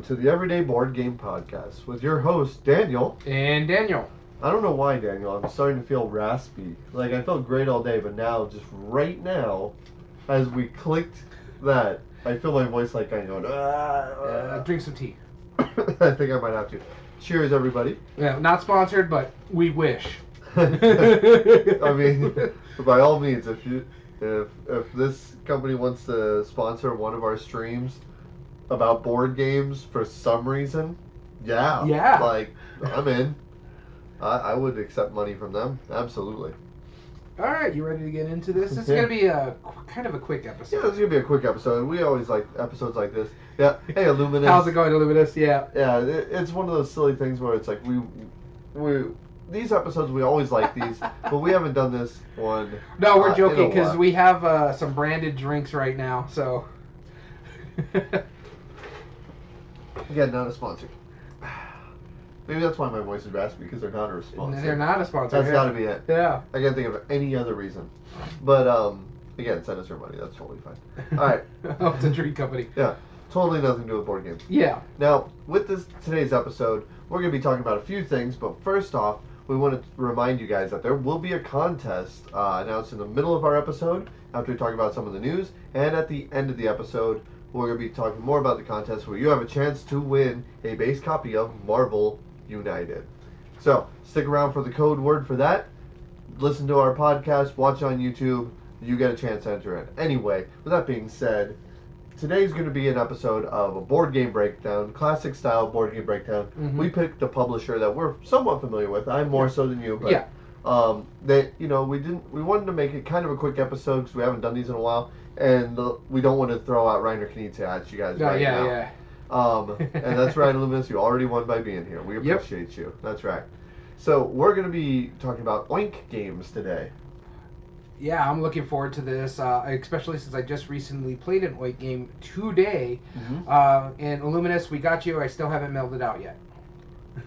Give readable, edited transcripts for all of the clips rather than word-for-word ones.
to the Everyday Board Game Podcast with your host, Daniel. And Daniel. I don't know why, Daniel. I'm starting to feel raspy. Like, I felt great all day, but now, just right now, as we clicked that, I feel my voice like I'm going, Drink some tea. I think I might have to. Cheers, everybody. Yeah, not sponsored, but we wish. I mean, by all means, if this company wants to sponsor one of our streams about board games for some reason, yeah, like I'm in. I would accept money from them, absolutely. All right, you ready to get into this? This is gonna be kind of a quick episode. Yeah, this is gonna be a quick episode. We always like episodes like this. Yeah. Hey, Illuminous. How's it going, Illuminous? Yeah. Yeah, it's one of those silly things where it's like we these episodes we always like these, but we haven't done this one. No, we're joking because we have some branded drinks right now. So. Again, not a sponsor. Maybe that's why my voice is raspy, because they're not a sponsor. They're not a sponsor. That's got to be it. Yeah. I can't think of any other reason. But, again, send us your money. That's totally fine. All right. Oh, it's a drink company. Yeah. Totally nothing to do with board games. Yeah. Now, with today's episode, we're going to be talking about a few things, but first off, we want to remind you guys that there will be a contest announced in the middle of our episode after we talk about some of the news, and at the end of the episode, we're going to be talking more about the contest where you have a chance to win a base copy of Marvel United. So, stick around for the code word for that. Listen to our podcast, watch on YouTube. You get a chance to enter it. Anyway, with that being said, today's going to be an episode of a board game breakdown, classic style board game breakdown. Mm-hmm. We picked a publisher that we're somewhat familiar with. I'm more so than you, but we wanted to make it kind of a quick episode because we haven't done these in a while, and we don't want to throw out Reiner Knizia at you guys now. Yeah. And that's right, Illuminous. You already won by being here. We appreciate you. That's right. So we're going to be talking about Oink Games today. Yeah, I'm looking forward to this, especially since I just recently played an Oink game today. Mm-hmm. And Illuminous, we got you. I still haven't mailed it out yet.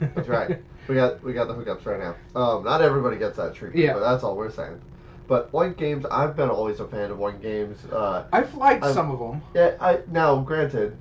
That's right. We got the hookups right now. Not everybody gets that treatment, but that's all we're saying. But Oink Games, I've been always a fan of Oink Games. I've liked some of them. Yeah, now, granted,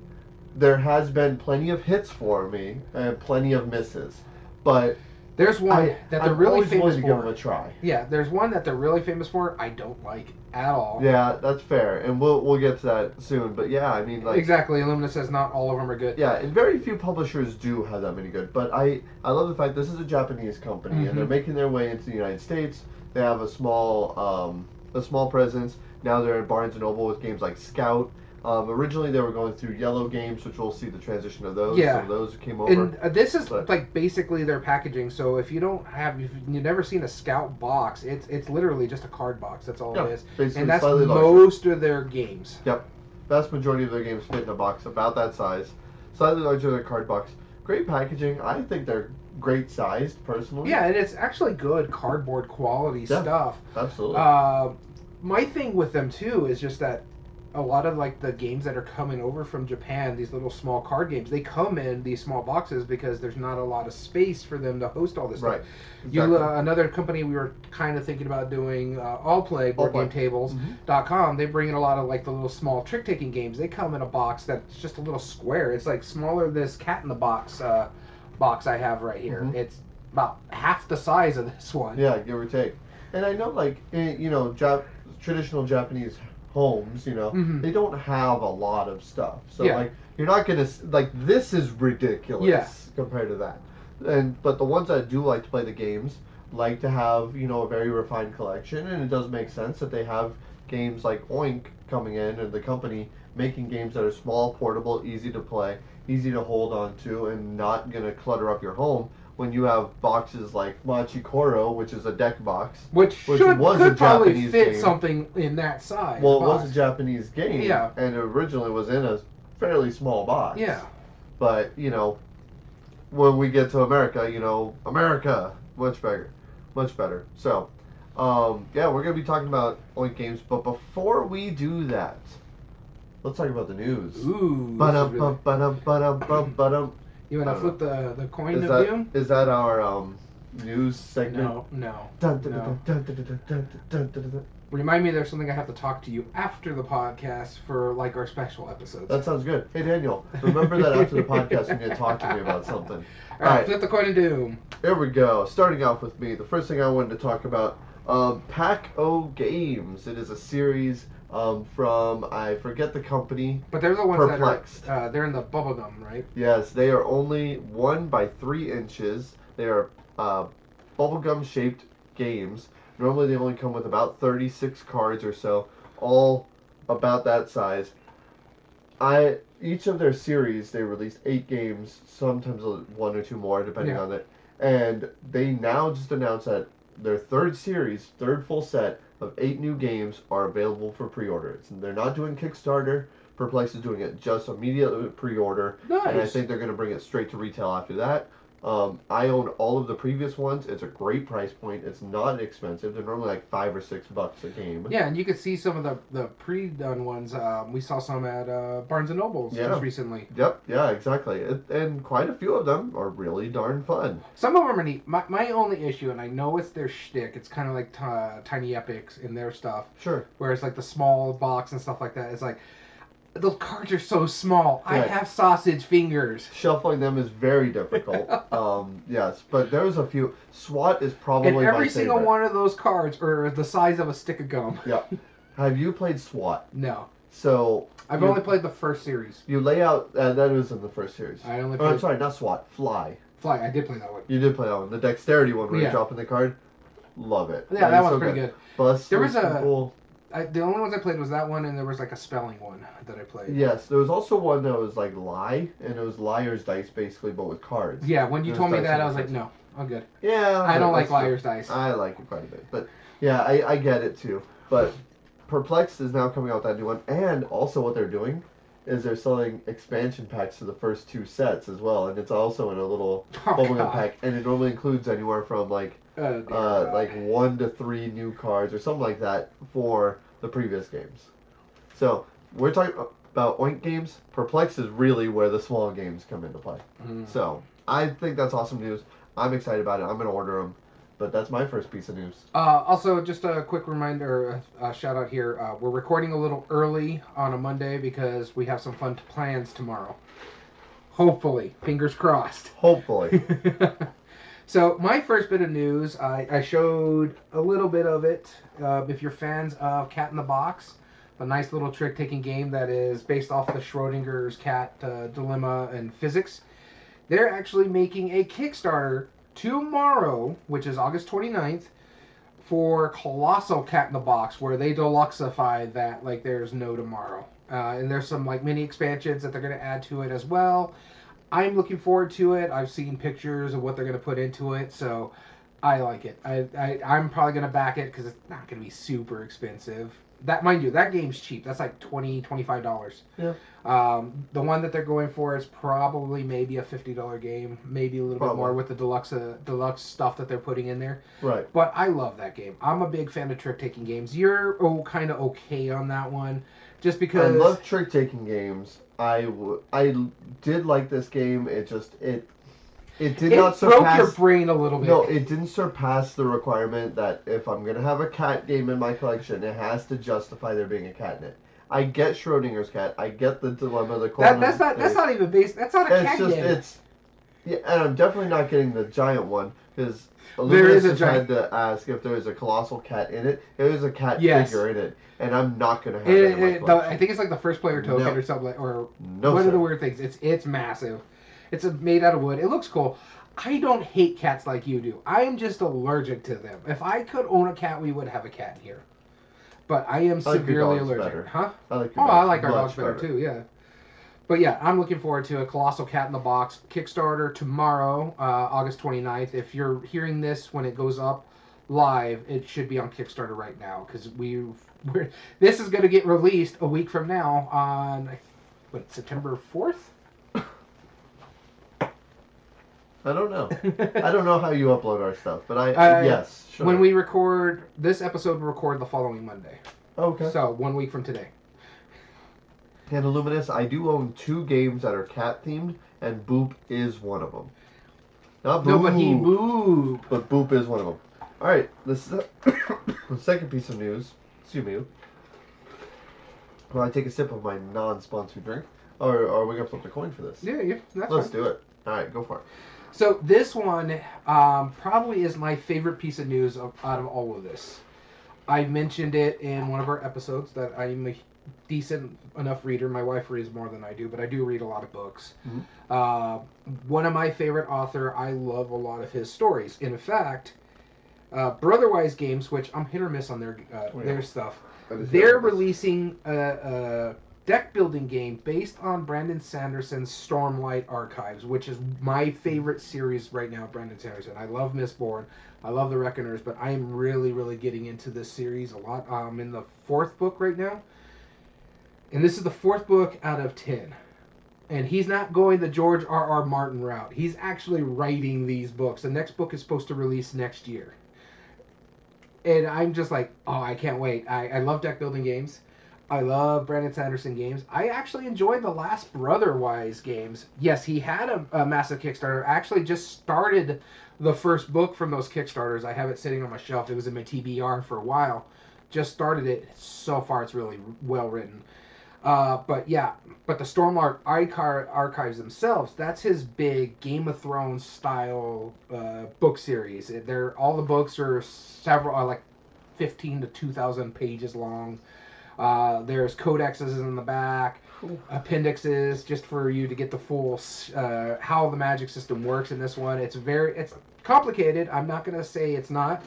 there has been plenty of hits for me and plenty of misses, but there's one that they're really famous for. To give them a try. Yeah, there's one that they're really famous for. I don't like at all. Yeah, that's fair, and we'll get to that soon. But yeah, I mean, like exactly. Illumina says not all of them are good. Yeah, and very few publishers do have that many good. But I love the fact this is a Japanese company, mm-hmm. and they're making their way into the United States. They have a small presence. Now they're in Barnes and Noble with games like Scout. Originally, they were going through Yellow Games, which we'll see the transition of those. Yeah. Some of those came over. And this is like basically their packaging. So if you've never seen a Scout box, it's literally just a card box. That's all it is. Basically and that's most of their games. Yep. Vast majority of their games fit in a box about that size. Slightly larger than a card box. Great packaging. I think they're great sized, personally. Yeah, and it's actually good cardboard quality stuff. Absolutely. My thing with them, too, is just that a lot of like the games that are coming over from Japan, these little small card games, they come in these small boxes because there's not a lot of space for them to host all this stuff. Exactly. Another company we were kind of thinking about doing, Allplay, BoardGameTables.com, they bring in a lot of like the little small trick-taking games. They come in a box that's just a little square. It's like smaller than this Cat in the Box box I have right here. Mm-hmm. It's about half the size of this one. Yeah, give or take. And I know, like, traditional Japanese homes, mm-hmm. they don't have a lot of stuff. So, like, you're not going to, like, this is ridiculous compared to that. But the ones that do like to play the games like to have, a very refined collection, and it does make sense that they have games like Oink coming in and the company making games that are small, portable, easy to play, easy to hold on to, and not going to clutter up your home when you have boxes like Machi Koro, which is a deck box. Which could probably fit something in that size. Well, it was a Japanese game, and it originally was in a fairly small box. Yeah. But, when we get to America, America, much bigger, much better. So, we're going to be talking about Oink Games, but before we do that, let's talk about the news. Ooh. You want to flip the coin of doom? Is that our news segment? No. Remind me there's something I have to talk to you after the podcast for like our special episodes. That sounds good. Hey Daniel, remember that after the podcast you're going to talk to me about something. All right, flip the coin of doom. Here we go. Starting off with me, the first thing I wanted to talk about, Oink Games. It is a series from, I forget the company. But they're the ones Perplexed. that are, they're in the bubblegum, right? Yes, they are only 1 by 3 inches. They are bubblegum shaped games. Normally they only come with about 36 cards or so, all about that size. Each of their series, they release 8 games, sometimes 1 or 2 more, depending on it. And they now just announced that their third full set of 8 new games are available for pre-order. They're not doing Kickstarter. Perplex is doing it just immediately pre-order. Nice. And I think they're going to bring it straight to retail after that. I own all of the previous ones. It's a great price point. It's not expensive. They're normally like $5 or $6 a game. Yeah, and you could see some of the pre-done ones. We saw some at Barnes & Noble's just recently. Yep, yeah, exactly. And quite a few of them are really darn fun. Some of them are neat. My only issue, and I know it's their shtick, it's kind of like Tiny Epics in their stuff. Sure. Where it's like the small box and stuff like that. It's like, those cards are so small. Right. I have sausage fingers. Shuffling them is very difficult. Yes, but there's a few. SWAT is probably my and every favorite. single one of those cards are the size of a stick of gum. Yeah. Have you played SWAT? No. So I've only played the first series. You lay out. That was in the first series. I only played. Oh, I'm sorry, not SWAT. Fly. Fly. I did play that one. You did play that one. The dexterity one where you're dropping the card. Love it. Yeah, that one's pretty good. Bust. There was a. The only ones I played was that one, and there was like a spelling one that I played. Yes, there was also one that was like Lie, and it was Liar's Dice basically, but with cards. Yeah, when you told me that, I was like, no, I'm good. Yeah. I don't like Liar's Dice. I like it quite a bit, but yeah, I get it too. But Perplexed is now coming out with that new one, and also what they're doing is they're selling expansion packs to the first 2 sets as well, and it's also in a little bubblegum pack, and it normally includes anywhere from like 1 to 3 new cards or something like that for the previous games. So we're talking about Oink Games. Perplex is really where the small games come into play. So I think that's awesome news. I'm excited about it. I'm going to order them. But that's my first piece of news. Also, just a quick reminder, shout out here. We're recording a little early on a Monday because we have some fun plans tomorrow. Hopefully. Fingers crossed. Hopefully. So, my first bit of news, I showed a little bit of it. If you're fans of Cat in the Box, a nice little trick-taking game that is based off the Schrodinger's cat dilemma and physics, they're actually making a Kickstarter tomorrow, which is August 29th, for Colossal Cat in the Box, where they deluxify that like there's no tomorrow. And there's some like mini expansions that they're going to add to it as well. I'm looking forward to it. I've seen pictures of what they're going to put into it, so I like it. I'm probably going to back it because it's not going to be super expensive. That, mind you, that game's cheap. That's like $20, $25. Yeah. The one that they're going for is probably maybe a $50 game, maybe a little bit more with the deluxe stuff that they're putting in there. Right. But I love that game. I'm a big fan of trick-taking games. You're kind of okay on that one, just because. I love trick-taking games. I did like this game. It did not surpass. It broke your brain a little bit. No, it didn't surpass the requirement that if I'm going to have a cat game in my collection, it has to justify there being a cat in it. I get Schrodinger's cat. I get the dilemma, the quantum. That's not even based. That's not a cat game. Yeah, and I'm definitely not getting the giant one because There is a had to ask if there was a colossal cat in it. There is a cat figure in it, and I'm not going to have it in my collection. I think it's like the first player token or something, or no, one of the weird things. It's massive. It's made out of wood. It looks cool. I don't hate cats like you do. I am just allergic to them. If I could own a cat, we would have a cat in here. But I am severely allergic. Better. Huh? I like our dogs better too, yeah. But yeah, I'm looking forward to a Colossal Cat in the Box Kickstarter tomorrow, August 29th. If you're hearing this when it goes up live, it should be on Kickstarter right now because this is going to get released a week from now on September 4th. I don't know. I don't know how you upload our stuff, but yes, sure. When we record this episode, we'll record the following Monday. Okay. So 1 week from today. And Illuminous, I do own 2 games that are cat themed, and Boop is one of them. Not Boop. No, but he Boop. But Boop is one of them. All right, this is the second piece of news. Excuse me. While I take a sip of my non-sponsored drink. Or are we going to flip the coin for this? Yeah, that's Let's fine. do it. All right, go for it. So this one probably is my favorite piece of news out of all of this. I mentioned it in one of our episodes that I'm a decent enough reader. My wife reads more than I do, but I do read a lot of books. Mm-hmm. One of my favorite author, I love a lot of his stories. In fact, Brotherwise Games, which I'm hit or miss on their stuff, they're releasing a deck building game based on Brandon Sanderson's Stormlight Archives, which is my favorite series right now. Brandon Sanderson. I love Mistborn. I love the Reckoners, but I am really, really getting into this series a lot. I'm in the 4th book right now, and this is the 4th book out of 10. And he's not going the George R.R. Martin route. He's actually writing these books. The next book is supposed to release next year. And I'm just like, oh, I can't wait. I love deck building games. I love Brandon Sanderson games. I actually enjoyed the last Brotherwise games. Yes, he had a massive Kickstarter. I actually just started the first book from those Kickstarters. I have it sitting on my shelf. It was in my TBR for a while. Just started it. So far, it's really well written. But the Stormlight Archives themselves, that's his big Game of Thrones style book series. All the books are several, like 15 to 2,000 pages long. There's codexes in the back, appendixes just for you to get the full how the magic system works in this one. It's complicated. I'm not gonna say it's not,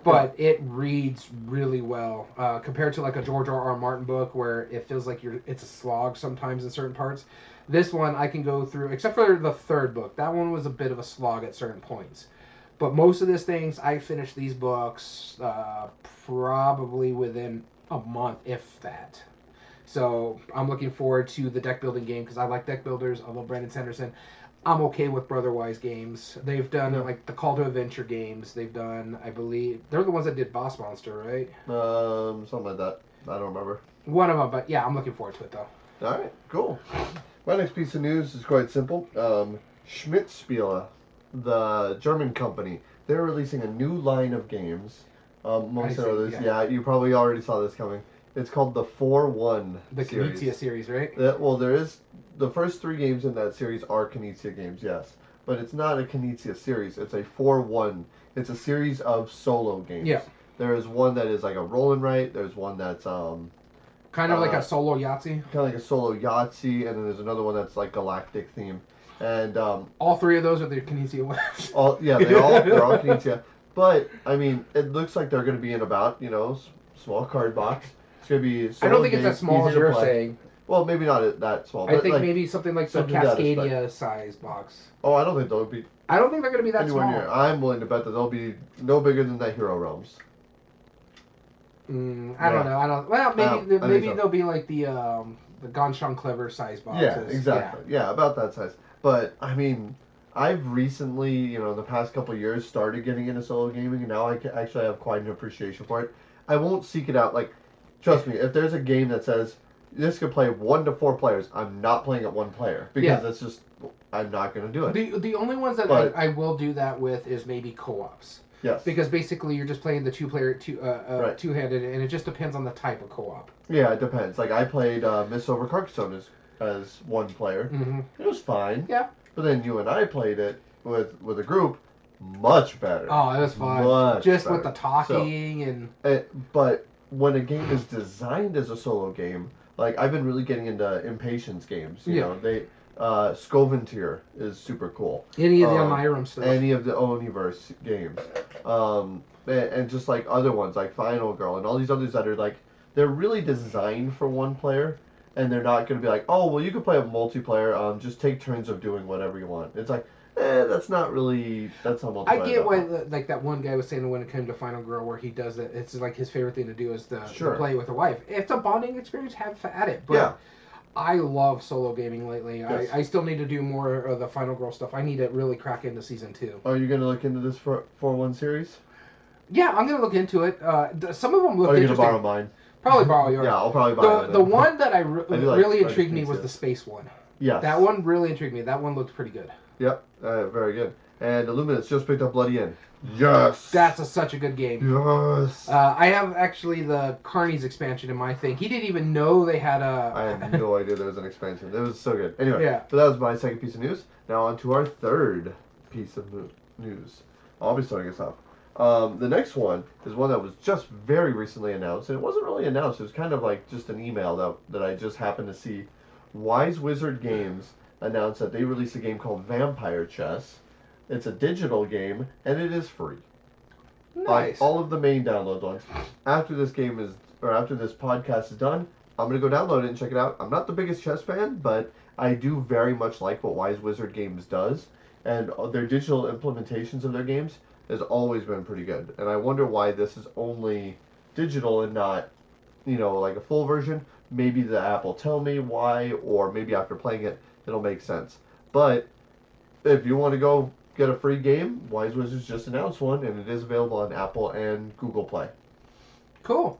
but it reads really well compared to like a George R.R. Martin book where it feels like it's a slog sometimes in certain parts. This one I can go through, except for the 3rd book. That one was a bit of a slog at certain points. But most of these things, I finished these books probably within a month, if that. So I'm looking forward to the deck building game because I like deck builders. I love Brandon Sanderson. I'm okay with Brotherwise Games. They've done like the Call to Adventure games. They've done, I believe, they're the ones that did Boss Monster, right? Something like that. I don't remember. One of them, but yeah, I'm looking forward to it though. All right, cool. My next piece of news is quite simple. Schmidt-Spiele, the German company, they're releasing a new line of games. Amongst others, yeah, you probably already saw this coming. It's called the 4-1 The series. Knizia series, right? There is the first 3 games in that series are Knizia games, yes, but it's not a Knizia series. It's a 4-1. It's a series of solo games. Yeah. There is one that is like a roll and write. There's one that's kind of like a solo Yahtzee. Kind of like a solo Yahtzee, and then there's another one that's like galactic theme. And all 3 of those are the Knizia ones. They're all Knizia. But I mean, it looks like they're going to be in about small card box. It's going to be. I don't think it's as small as you're saying. Well, maybe not that small. I think maybe something like the Cascadia size box. Oh, I don't think they'll be. I don't think they're going to be that small. Near. I'm willing to bet that they'll be no bigger than the Hero Realms. I don't know. Well, maybe they'll be like the Ganshang Clever size boxes. Yeah, exactly. Yeah, about that size. But I mean, I've recently, in the past couple of years, started getting into solo gaming, and now I actually have quite an appreciation for it. I won't seek it out. Like, trust me, if there's a game that says this could play 1 to 4 players, I'm not playing it 1 player because it's just I'm not going to do it. The only ones that I will do that with is maybe co-ops. Yes. Because basically you're just playing the two-handed, and it just depends on the type of co-op. Yeah, it depends. Like I played Miss Over Carcassonne as 1 player. Mm-hmm. It was fine. Yeah. But then you and I played it with a group, much better. Oh, it was fun. Much just better. with the talking But when a game is designed as a solo game, like I've been really getting into impatience games. You know, Scoventier is super cool. Any of the Onirum stuff. Any of the Oniverse games. And just like other ones like Final Girl and all these others that are like, they're really designed for 1 player, and they're not going to be like, oh, well, you can play a multiplayer, just take turns of doing whatever you want. It's like, that's not multiplayer. I get why, like that one guy was saying when it came to Final Girl, where he does it, it's like his favorite thing to do is to play with a wife. If it's a bonding experience, have at it. But I love solo gaming lately. Yes. I still need to do more of the Final Girl stuff. I need to really crack into season 2. Are you going to look into this 4-1 series? Yeah, I'm going to look into it. Some of them look interesting. Are you going to borrow mine? Probably borrow yours. Yeah, I'll probably buy it. The one that really intrigued me was the space one. Yes. That one really intrigued me. That one looked pretty good. Yep, very good. And Illuminous just picked up Bloody End. Yes! That's such a good game. Yes! I have actually the Carney's expansion in my thing. He didn't even know they had a... I had no idea there was an expansion. It was so good. Anyway, Yeah. so that was my second piece of news. Now on to our third piece of news. I'll be starting us off. The next one is one that was just very recently announced, and it wasn't really announced. It was kind of like just an email that I just happened to see. Wise Wizard Games announced that they released a game called Vampire Chess. It's a digital game, and it is free. Nice. All of the main download links. After this podcast is done, I'm gonna go download it and check it out. I'm not the biggest chess fan, but I do very much like what Wise Wizard Games does, and their digital implementations of their games has always been pretty good. And I wonder why this is only digital and not, like a full version. Maybe the app will tell me why, or maybe after playing it, it'll make sense. But if you want to go get a free game, Wise Wizards just announced one, and it is available on Apple and Google Play. Cool.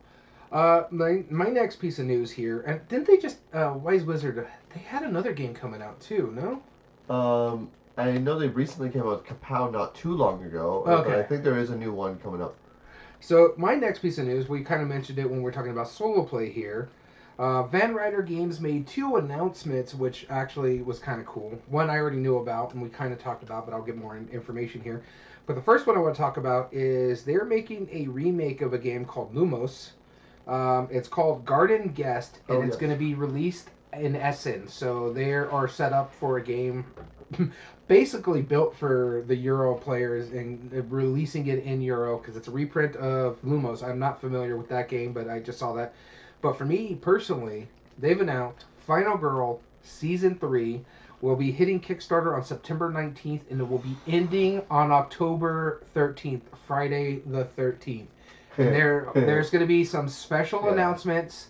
My next piece of news here, and didn't they just Wise Wizard? They had another game coming out too, no? I know they recently came out with Kapow not too long ago, Okay. but I think there is a new one coming up. So my next piece of news, we kind of mentioned it when we were talking about solo play here. Van Ryder Games made 2 announcements, which actually was kind of cool. One I already knew about, and we kind of talked about, but I'll get more information here. But the first one I want to talk about is they're making a remake of a game called Lumos. It's called Garden Guest, and it's going to be released in Essen. So they are set up for a game basically built for the Euro players and releasing it in Euro because it's a reprint of Lumos. I'm not familiar with that game, but I just saw that. But for me personally, they've announced Final Girl Season 3 will be hitting Kickstarter on September 19th, and it will be ending on October 13th, Friday the 13th. And there's going to be some special announcements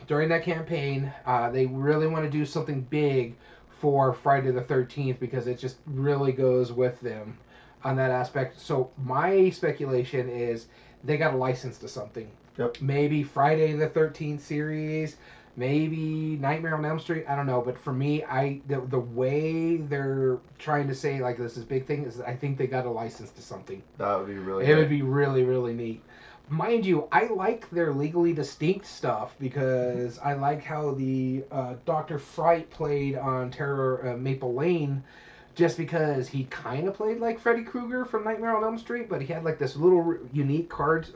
during that campaign. They really want to do something big for Friday the 13th because it just really goes with them on that aspect. So my speculation is they got a license to something. Yep. Maybe Friday the 13th series, maybe Nightmare on Elm Street. I don't know, but for me, the way they're trying to say like this is big thing is I think they got a license to something. That would be really. It would be really, really neat. Mind you, I like their legally distinct stuff because I like how the Dr. Fright played on Terror Maple Lane just because he kind of played like Freddy Krueger from Nightmare on Elm Street, but he had like this little unique card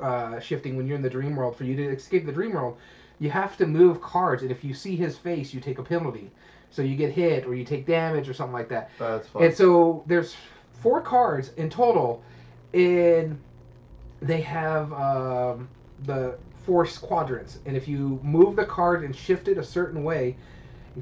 shifting when you're in the dream world. For you to escape the dream world, you have to move cards, and if you see his face, you take a penalty. So you get hit or you take damage or something like that. That's fun. And so there's 4 cards in total, and they have the 4 quadrants, and if you move the card and shift it a certain way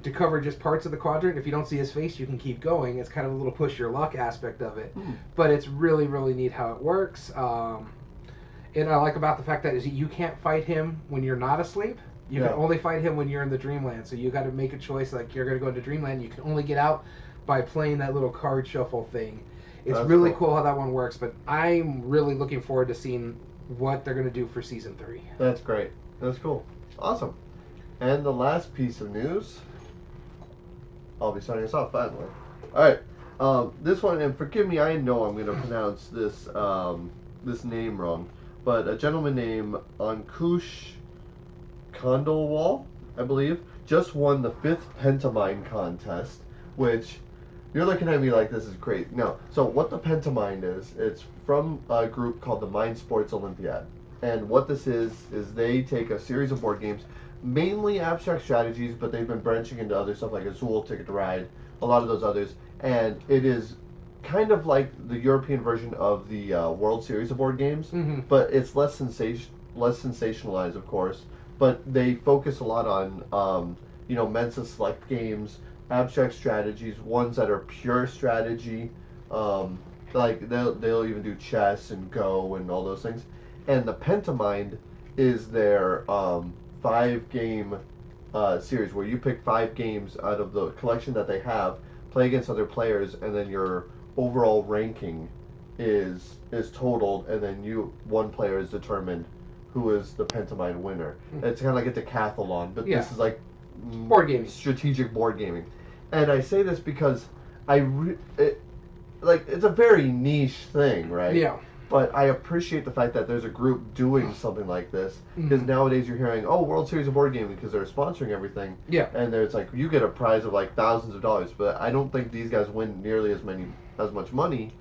to cover just parts of the quadrant, if you don't see his face, you can keep going. It's kind of a little push your luck aspect of it, but it's really, really neat how it works. And I like about the fact that is you can't fight him when you're not asleep. You can only fight him when you're in the dreamland. So you got to make a choice, like you're going to go into dreamland. You can only get out by playing that little card shuffle thing. It's really cool how that one works, but I'm really looking forward to seeing what they're going to do for Season 3. That's great. That's cool. Awesome. And the last piece of news, I'll be starting us off finally. Alright, this one, and forgive me, I know I'm going to pronounce this this name wrong, but a gentleman named Ankush Khandelwal, I believe, just won the 5th Pentamine contest, which you're looking at me like this is great. No. So what the Pentamine is, it's from a group called the Mind Sports Olympiad. And what this is they take a series of board games, mainly abstract strategies, but they've been branching into other stuff like Azul, Ticket to Ride, a lot of those others. And it is kind of like the European version of the World Series of board games, but it's less sensationalized, of course. But they focus a lot on, Mensa select games, abstract strategies, ones that are pure strategy, like they'll even do chess and Go and all those things. And the Pentamind is their 5-game series where you pick 5 games out of the collection that they have, play against other players, and then your overall ranking is totaled, and then one player is determined who is the Pentamind winner. It's kind of like a decathlon, but this is like board gaming, strategic board gaming. And I say this because like, it's a very niche thing, right? Yeah. But I appreciate the fact that there's a group doing something like this, because nowadays you're hearing, oh, World Series of Board Gaming, because they're sponsoring everything. Yeah. And there's like, you get a prize of like thousands of dollars, but I don't think these guys win nearly as much money.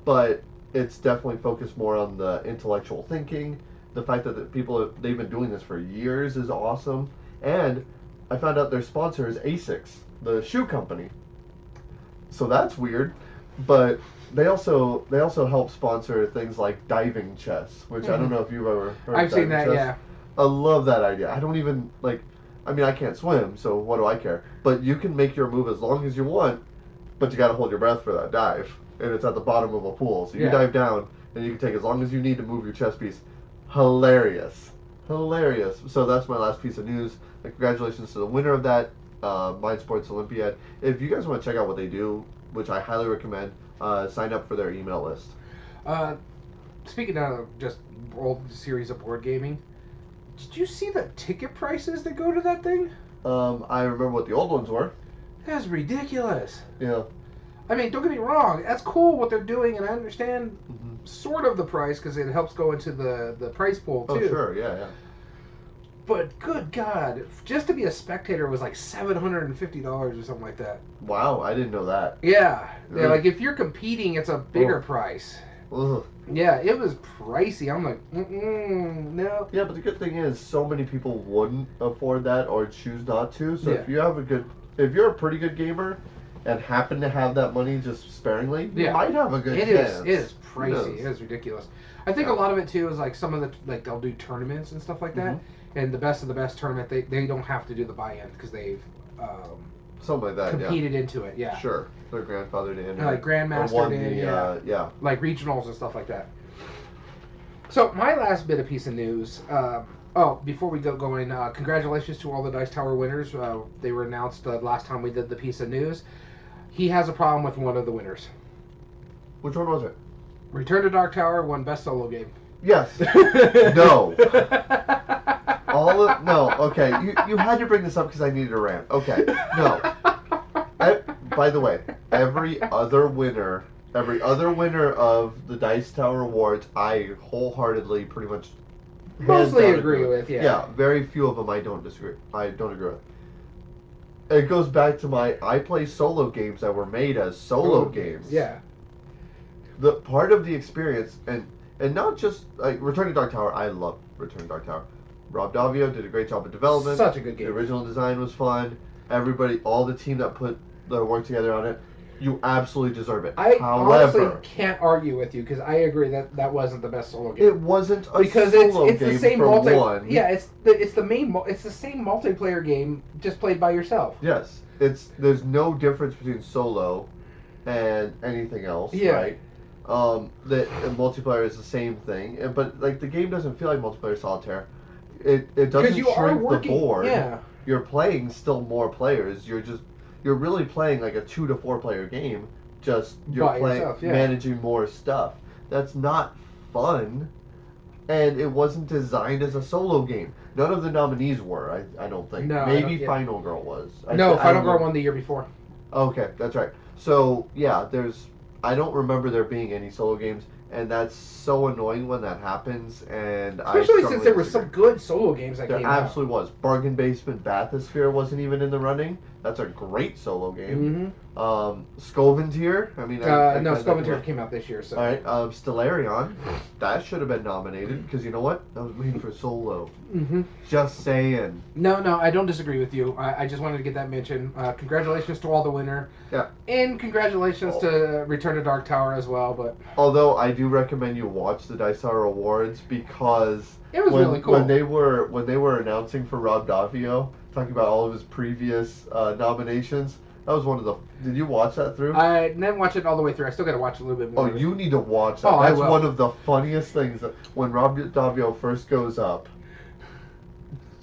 But it's definitely focused more on the intellectual thinking. The fact that they've been doing this for years is awesome. And I found out their sponsor is ASICS, the shoe company. So that's weird, but they also help sponsor things like diving chess, which I don't know if you've ever heard of. I've seen that, chess. yeah. I love that idea. I don't even like. I mean, I can't swim, so what do I care? But you can make your move as long as you want, but you got to hold your breath for that dive, and it's at the bottom of a pool, so you dive down, and you can take as long as you need to move your chess piece. Hilarious. So that's my last piece of news. Congratulations to the winner of that Mind Sports Olympiad. If you guys want to check out what they do, which I highly recommend, sign up for their email list. Speaking of just World Series of Board Gaming, did you see the ticket prices that go to that thing? I remember what the old ones were. That's ridiculous. Yeah. I mean, don't get me wrong. That's cool what they're doing, and I understand sort of the price because it helps go into the price pool too. Oh, sure. Yeah. But good God, just to be a spectator was like $750 or something like that. Wow, I didn't know that. Yeah. Really? Yeah, like if you're competing, it's a bigger price. Ugh. Yeah, it was pricey. I'm like, no. Yeah, but the good thing is, so many people wouldn't afford that or choose not to. So if you're a pretty good gamer and happen to have that money just sparingly, you might have a good chance. It is pricey. It is ridiculous. I think a lot of it too is like some of the they'll do tournaments and stuff like that. And the best of the best tournament, they don't have to do the buy-in because they've something like that competed into it. Yeah, sure. Their grandfathered in, like grandmastered in, like regionals and stuff like that. So my last bit of piece of news. Before we go in, congratulations to all the Dice Tower winners. They were announced last time we did the piece of news. He has a problem with one of the winners. Which one was it? Return to Dark Tower won best solo game. Yes. No. No. Okay. You had to bring this up because I needed a rant. Okay. No. By the way, every other winner of the Dice Tower Awards, I wholeheartedly pretty much mostly agree with. Yeah. Yeah. Very few of them I don't agree with. It goes back to I play solo games that were made as solo games. Yeah. The part of the experience and not just like Return to Dark Tower. I love Return to Dark Tower. Rob Davio did a great job of development. Such a good game. The original design was fun. Everybody, all the team that put their work together on it, you absolutely deserve it. I honestly can't argue with you because I agree that wasn't the best solo game. It wasn't a because solo it's game the same for one. Yeah, it's the same multiplayer game just played by yourself. Yes, there's no difference between solo and anything else, right? The multiplayer is the same thing, but like the game doesn't feel like multiplayer solitaire. It doesn't shrink the board. Yeah. You're playing still more players. You're really playing like a 2 to 4 player game. Just you're playing managing more stuff. That's not fun, and it wasn't designed as a solo game. None of the nominees were. I don't think. No, maybe Final Girl was. Final Girl won the year before. Okay, that's right. So yeah, I don't remember there being any solo games, and that's so annoying when that happens. And especially since there were some good solo games that came out. There absolutely was. Bargain Basement Bathysphere wasn't even in the running. That's a great solo game. Scoventir. I mean, no, Scoventir came out this year. So. All right, Stellarion. That should have been nominated because you know what? That was made for solo. Just saying. No, I don't disagree with you. I just wanted to get that mention. Congratulations to all the winner. Yeah. And congratulations to Return to Dark Tower as well. But although I do recommend you watch the Dice Tower Awards because it was really cool when they were announcing for Rob Davio, talking about all of his previous nominations. That was one of the. Did you watch that through? I didn't watch it all the way through. I still got to watch a little bit more. Oh, you need to watch that. That's one of the funniest things. When Rob Davio first goes up,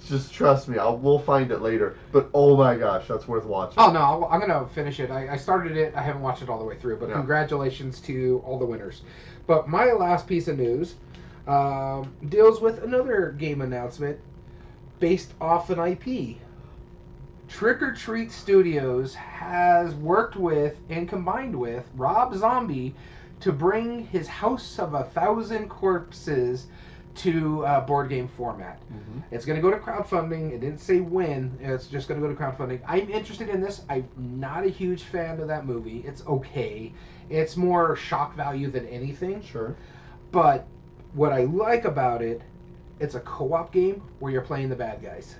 just trust me, we'll find it later. But oh my gosh, that's worth watching. Oh no, I'm gonna finish it. I started it. I haven't watched it all the way through. But congratulations to all the winners. But my last piece of news deals with another game announcement based off an IP. Trick or Treat Studios has worked with and combined with Rob Zombie to bring his House of 1,000 Corpses to board game format. Mm-hmm. It's going to go to crowdfunding. It didn't say when. It's just going to go to crowdfunding. I'm interested in this. I'm not a huge fan of that movie. It's okay. It's more shock value than anything. Sure. But what I like about it, it's a co-op game where you're playing the bad guys.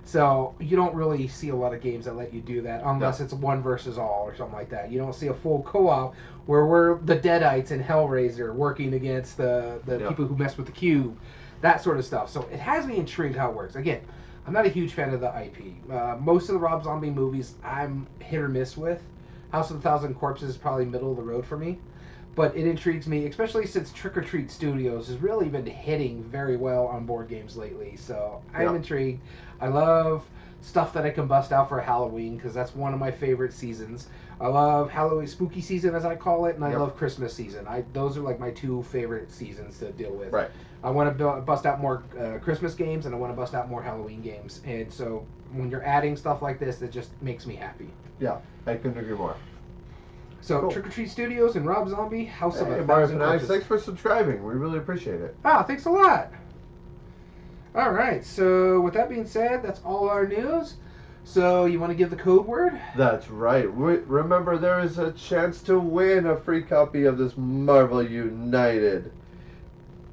So you don't really see a lot of games that let you do that unless it's one versus all or something like that. You don't see a full co-op where we're the Deadites and Hellraiser working against the people who mess with the cube, that sort of stuff. So it has me intrigued how it works. Again, I'm not a huge fan of the IP. Most of the Rob Zombie movies I'm hit or miss with. House of 1,000 Corpses is probably middle of the road for me. But it intrigues me, especially since Trick or Treat Studios has really been hitting very well on board games lately. So I'm intrigued. I love stuff that I can bust out for Halloween because that's one of my favorite seasons. I love Halloween spooky season, as I call it, and I love Christmas season. Those are like my two favorite seasons to deal with. Right. I want to bust out more Christmas games, and I want to bust out more Halloween games. And so when you're adding stuff like this, it just makes me happy. Yeah, I couldn't agree more. So Cool. Trick or Treat Studios and Rob Zombie, House of Hey, 1,000 Corpses. thanks for subscribing. We really appreciate it. Ah, thanks a lot. All right, so with that being said, that's all our news. So you want to give the code word? That's right. Remember, there is a chance to win a free copy of this Marvel United.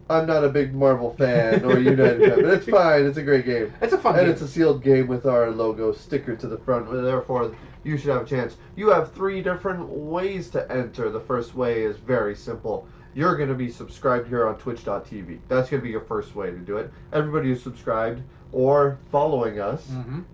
I'm not a big Marvel fan or United fan, but it's fine. It's a great game. It's a fun game. And it's a sealed game with our logo sticker to the front. Therefore, you should have a chance. You have 3 different ways to enter. The first way is very simple. You're going to be subscribed here on twitch.tv. That's going to be your first way to do it. Everybody who's subscribed or following us,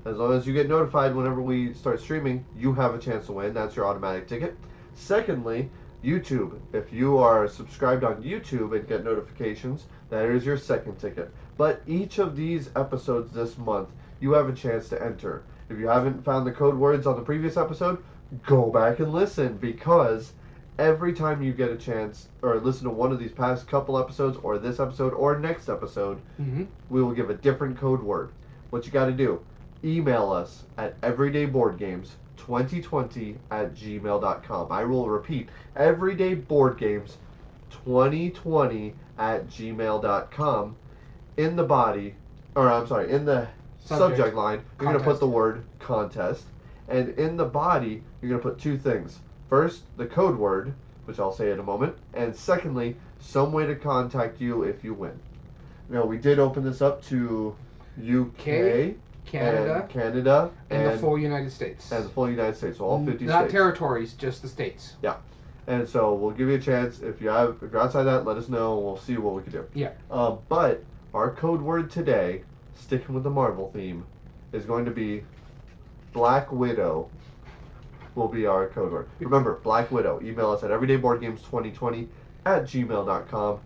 as long as you get notified whenever we start streaming, you have a chance to win. That's your automatic ticket. Secondly, YouTube. If you are subscribed on YouTube and get notifications, that is your second ticket. But each of these episodes this month, you have a chance to enter. If you haven't found the code words on the previous episode, go back and listen, because every time you get a chance or listen to one of these past couple episodes or this episode or next episode, we will give a different code word. What you got to do, email us at everydayboardgames2020@gmail.com. I will repeat, everydayboardgames2020@gmail.com. In the body, or I'm sorry, in the subject line, you're going to put the word contest, and in the body, you're going to put 2 things. First, the code word, which I'll say in a moment, and secondly, some way to contact you if you win. Now, we did open this up to UK, Canada, and the full United States. And the full United States, so all 50 states. Not territories, just the states. Yeah. And so we'll give you a chance. If you're outside that, let us know, and we'll see what we can do. Yeah. But our code word today, sticking with the Marvel theme, is going to be Black Widow. Will be our code word. Remember, Black Widow. Email us at everydayboardgames2020@gmail.com.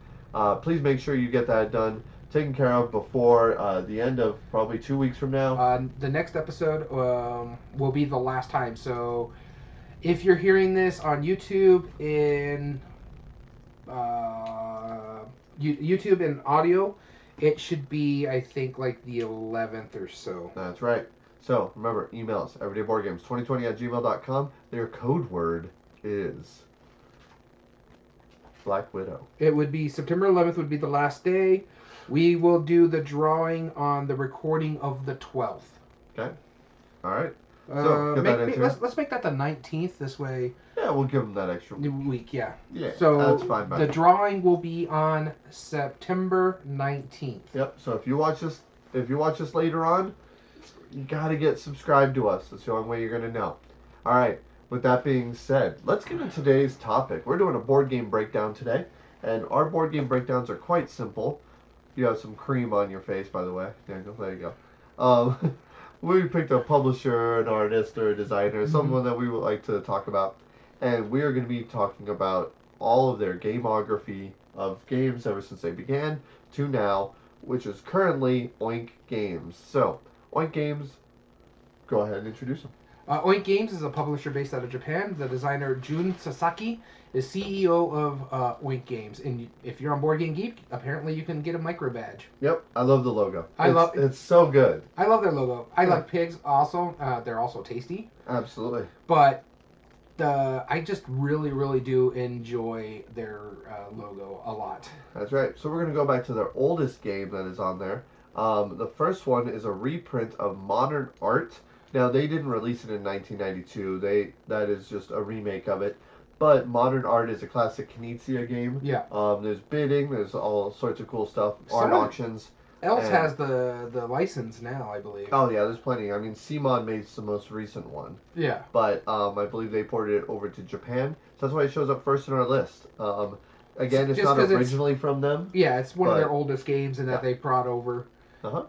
Please make sure you get that done, taken care of before the end of probably 2 weeks from now. The next episode will be the last time. So if you're hearing this on YouTube in YouTube in audio, it should be, I think, like the 11th or so. That's right. So, remember, email us, everydayboardgames2020@gmail.com. Their code word is Black Widow. It would be September 11th would be the last day. We will do the drawing on the recording of the 12th. Okay. All right. So, let's make that the 19th. This way. Yeah, we'll give them that extra week. Yeah. Yeah. So that's fine. The drawing will be on September 19th. Yep. So if you watch this later on, you gotta get subscribed to us. That's the only way you're gonna know. All right. With that being said, let's get into today's topic. We're doing a board game breakdown today, and our board game breakdowns are quite simple. You have some cream on your face, by the way. Daniel, there you go. We picked a publisher, an artist, or a designer, someone that we would like to talk about, and we are going to be talking about all of their gameography of games ever since they began to now, which is currently Oink Games. So, Oink Games, go ahead and introduce them. Oink Games is a publisher based out of Japan. The designer Jun Sasaki is CEO of Oink Games. And if you're on Board Game Geek, apparently you can get a micro badge. Yep, I love the logo. love it's so good. I love their logo. I Yeah. like pigs also. They're also tasty. Absolutely. But I just really do enjoy their logo a lot. That's right. So we're going to go back to their oldest game that is on there. The first one is a reprint of Modern Art. Now, they didn't release it in 1992. That is just a remake of it. But Modern Art is a classic Knizia game. Yeah. There's bidding. There's all sorts of cool stuff. Art Someone auctions. else And- has the license now, I believe. Oh, yeah, there's plenty. I mean, CMON made the most recent one. Yeah. But I believe they ported it over to Japan. So that's why it shows up first in our list. Again, it's Just not 'cause it's- originally from them. Yeah, it's one of But- their oldest games and that Yeah. they brought over. Uh-huh.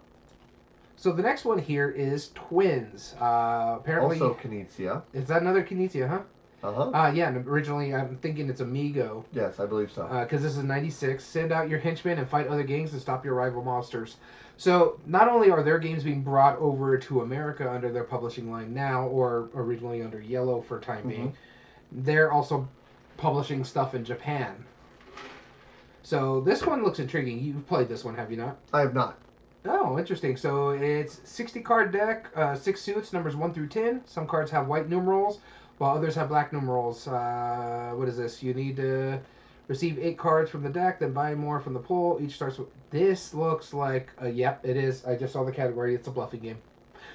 So the next one here is Twins. Apparently, Also Knizia. is that another Knizia, huh? Uh-huh. Yeah, and originally I'm thinking it's Amigo. Yes, I believe so. Because this is 96. Send out your henchmen and fight other gangs to stop your rival monsters. So not only are their games being brought over to America under their publishing line now, or originally under Yellow for time being, they're also publishing stuff in Japan. So this one looks intriguing. You've played this one, have you not? I have not. Oh, interesting. So it's 60 card deck, 6 suits, numbers 1 through 10. Some cards have white numerals, while others have black numerals. What is this? You need to receive 8 cards from the deck, then buy more from the pool. Each starts with... This looks like... yep, it is. I just saw the category. It's a bluffing game.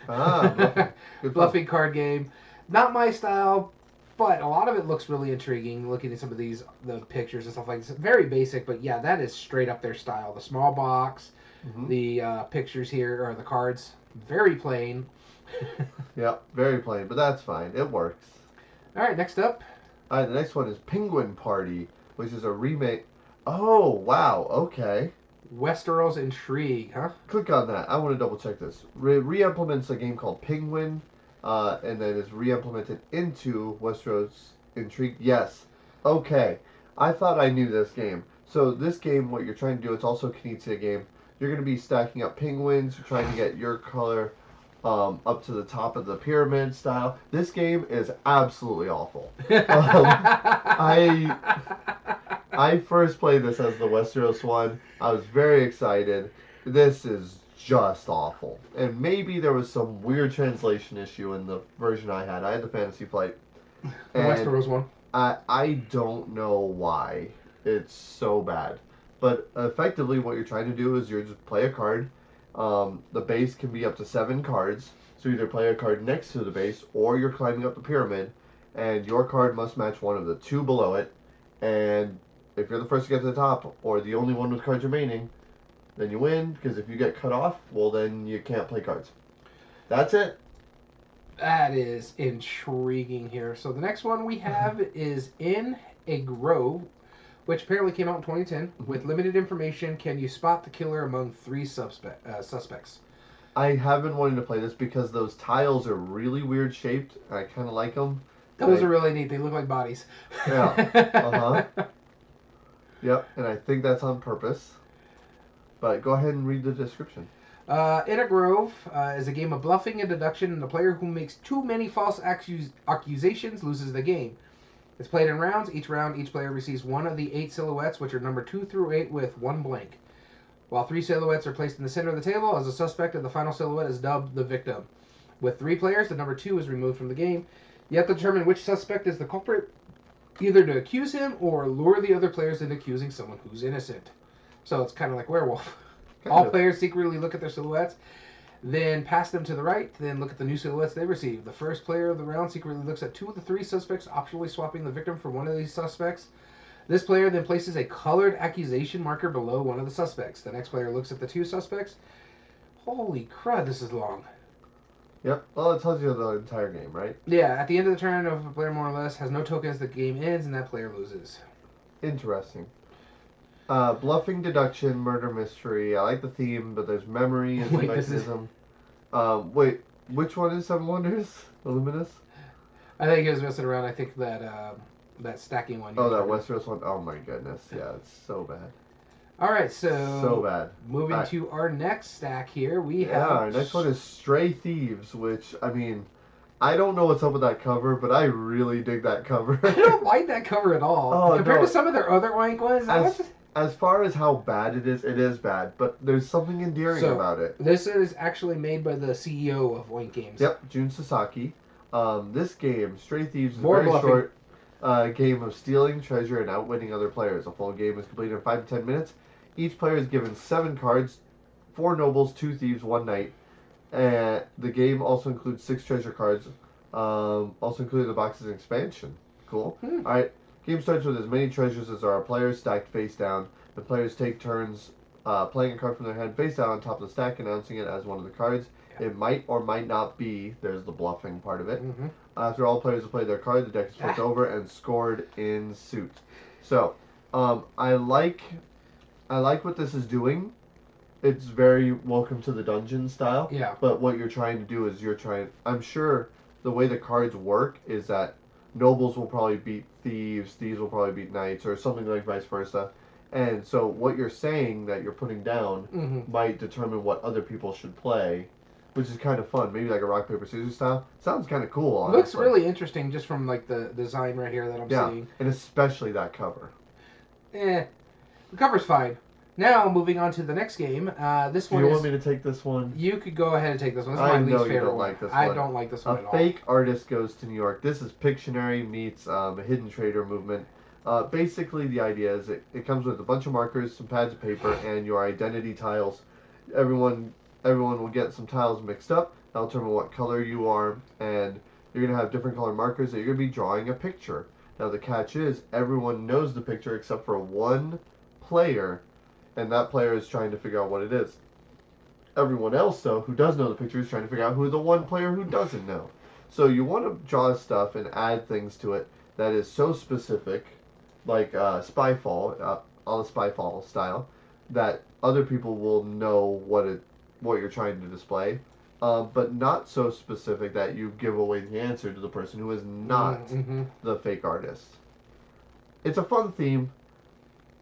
Ah, bluffing. Good Bluffing card game. Not my style, but a lot of it looks really intriguing. Looking at some of the pictures and stuff like this. Very basic, but yeah, that is straight up their style. The small box... The pictures here, or the cards, very plain. Yep, very plain, but that's fine. It works. All right, next up. All right, the next one is Penguin Party, which is a remake. Oh, wow, okay. Westeros Intrigue, huh? Click on that. I want to double check this. Re-implements a game called Penguin, and then is re-implemented into Westeros Intrigue. Yes. Okay. I thought I knew this game. So this game, what you're trying to do, it's also a Knizia game. You're going to be stacking up penguins. You're trying to get your color up to the top of the pyramid style. This game is absolutely awful. I first played this as the Westeros one. I was very excited. This is just awful. And maybe there was some weird translation issue in the version I had. I had the Fantasy Flight. The Westeros one. I don't know why it's so bad. But effectively what you're trying to do is you're just play a card. The base can be up to 7 cards. So either play a card next to the base or you're climbing up the pyramid. And your card must match one of the 2 below it. And if you're the first to get to the top or the only one with cards remaining, then you win. Because if you get cut off, well then you can't play cards. That's it. That is intriguing here. So the next one we have is In a Grove, which apparently came out in 2010. With limited information, can you spot the killer among 3 suspects? I have been wanting to play this because those tiles are really weird shaped. I kind of like them. Those are really neat. They look like bodies. Yeah. Uh-huh. Yep, and I think that's on purpose. But go ahead and read the description. In a Grove is a game of bluffing and deduction, and the player who makes too many false accusations loses the game. It's played in rounds. Each round, each player receives one of the 8 silhouettes, which are numbered 2 through 8 with 1 blank. While 3 silhouettes are placed in the center of the table, as a suspect of the final silhouette is dubbed the victim. With 3 players, the number 2 is removed from the game. You have to determine which suspect is the culprit, either to accuse him or lure the other players into accusing someone who's innocent. So it's kind of like Werewolf. All players secretly look at their silhouettes, then pass them to the right, then look at the new silhouettes they receive. The first player of the round secretly looks at 2 of the 3 suspects, optionally swapping the victim for one of these suspects. This player then places a colored accusation marker below one of the suspects. The next player looks at the 2 suspects. Holy crud, this is long. Yep. Well, it tells you the entire game, right? Yeah, at the end of the turn of a player more or less has no tokens, the game ends and that player loses. Interesting. Bluffing, deduction, murder, mystery. I like the theme, but there's memory and Wait, this is- mechanism. Wait, which one is 7 Wonders? Illuminous? I think he was messing around. I think that that stacking one. Oh, that Westeros one? Oh my goodness. Yeah, it's so bad. All right, so bad. moving Alright. to our next stack here, we Yeah, have our next one is Stray Thieves, which, I mean, I don't know what's up with that cover, but I really dig that cover. I don't like that cover at all. Oh, Compared no. to some of their other Oink ones, As far as how bad it is bad, but there's something endearing about it. This is actually made by the CEO of Oink Games. Yep, Jun Sasaki. This game, Stray Thieves, is More a very bluffing. short game of stealing treasure and outwitting other players. A full game is completed in 5 to 10 minutes. Each player is given 7 cards, 4 nobles, 2 thieves, 1 knight. And the game also includes 6 treasure cards, also including the box's expansion. Cool. Alright, game starts with as many treasures as there are players stacked face down. The players take turns playing a card from their hand face down on top of the stack, announcing it as one of the cards. It might or might not be. There's the bluffing part of it. After all players have played their card, the deck is flipped over and scored in suit. So, I like what this is doing. It's very welcome to the dungeon style. Yeah. But what you're trying to do is I'm sure the way the cards work is that nobles will probably beat thieves, thieves will probably beat knights, or something like vice versa. And so what you're saying that you're putting down might determine what other people should play, which is kind of fun. Maybe like a rock, paper, scissors style. Sounds kind of cool, honestly. It looks really interesting just from like the design right here that I'm seeing. And especially that cover. The cover's fine. Now, moving on to the next game. This one Do you want me to take this one? You could go ahead and take this one. This is I my know least you favorite don't one. like this I one. don't like this one at all. A fake artist goes to New York. This is Pictionary meets a hidden trader movement. Basically, the idea is it comes with a bunch of markers, some pads of paper, and your identity tiles. Everyone will get some tiles mixed up. That'll determine what color you are, and you're going to have different color markers that you're going to be drawing a picture. Now, the catch is everyone knows the picture except for one player, and that player is trying to figure out what it is. Everyone else, though, who does know the picture is trying to figure out who the one player who doesn't know. So you want to draw stuff and add things to it that is so specific, like Spyfall, on the Spyfall style, that other people will know what you're trying to display, but not so specific that you give away the answer to the person who is not the fake artist. It's a fun theme.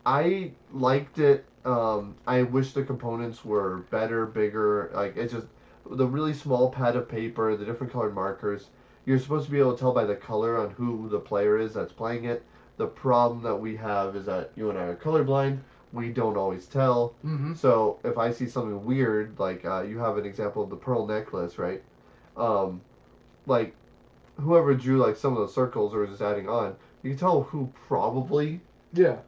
I liked it. I wish the components were better, bigger. Like, it's just the really small pad of paper, the different colored markers. You're supposed to be able to tell by the color on who the player is that's playing it. The problem that we have is that you and I are colorblind. We don't always tell. So if I see something weird, like you have an example of the pearl necklace, right? Like whoever drew like some of the circles or was just adding on, you can tell who probably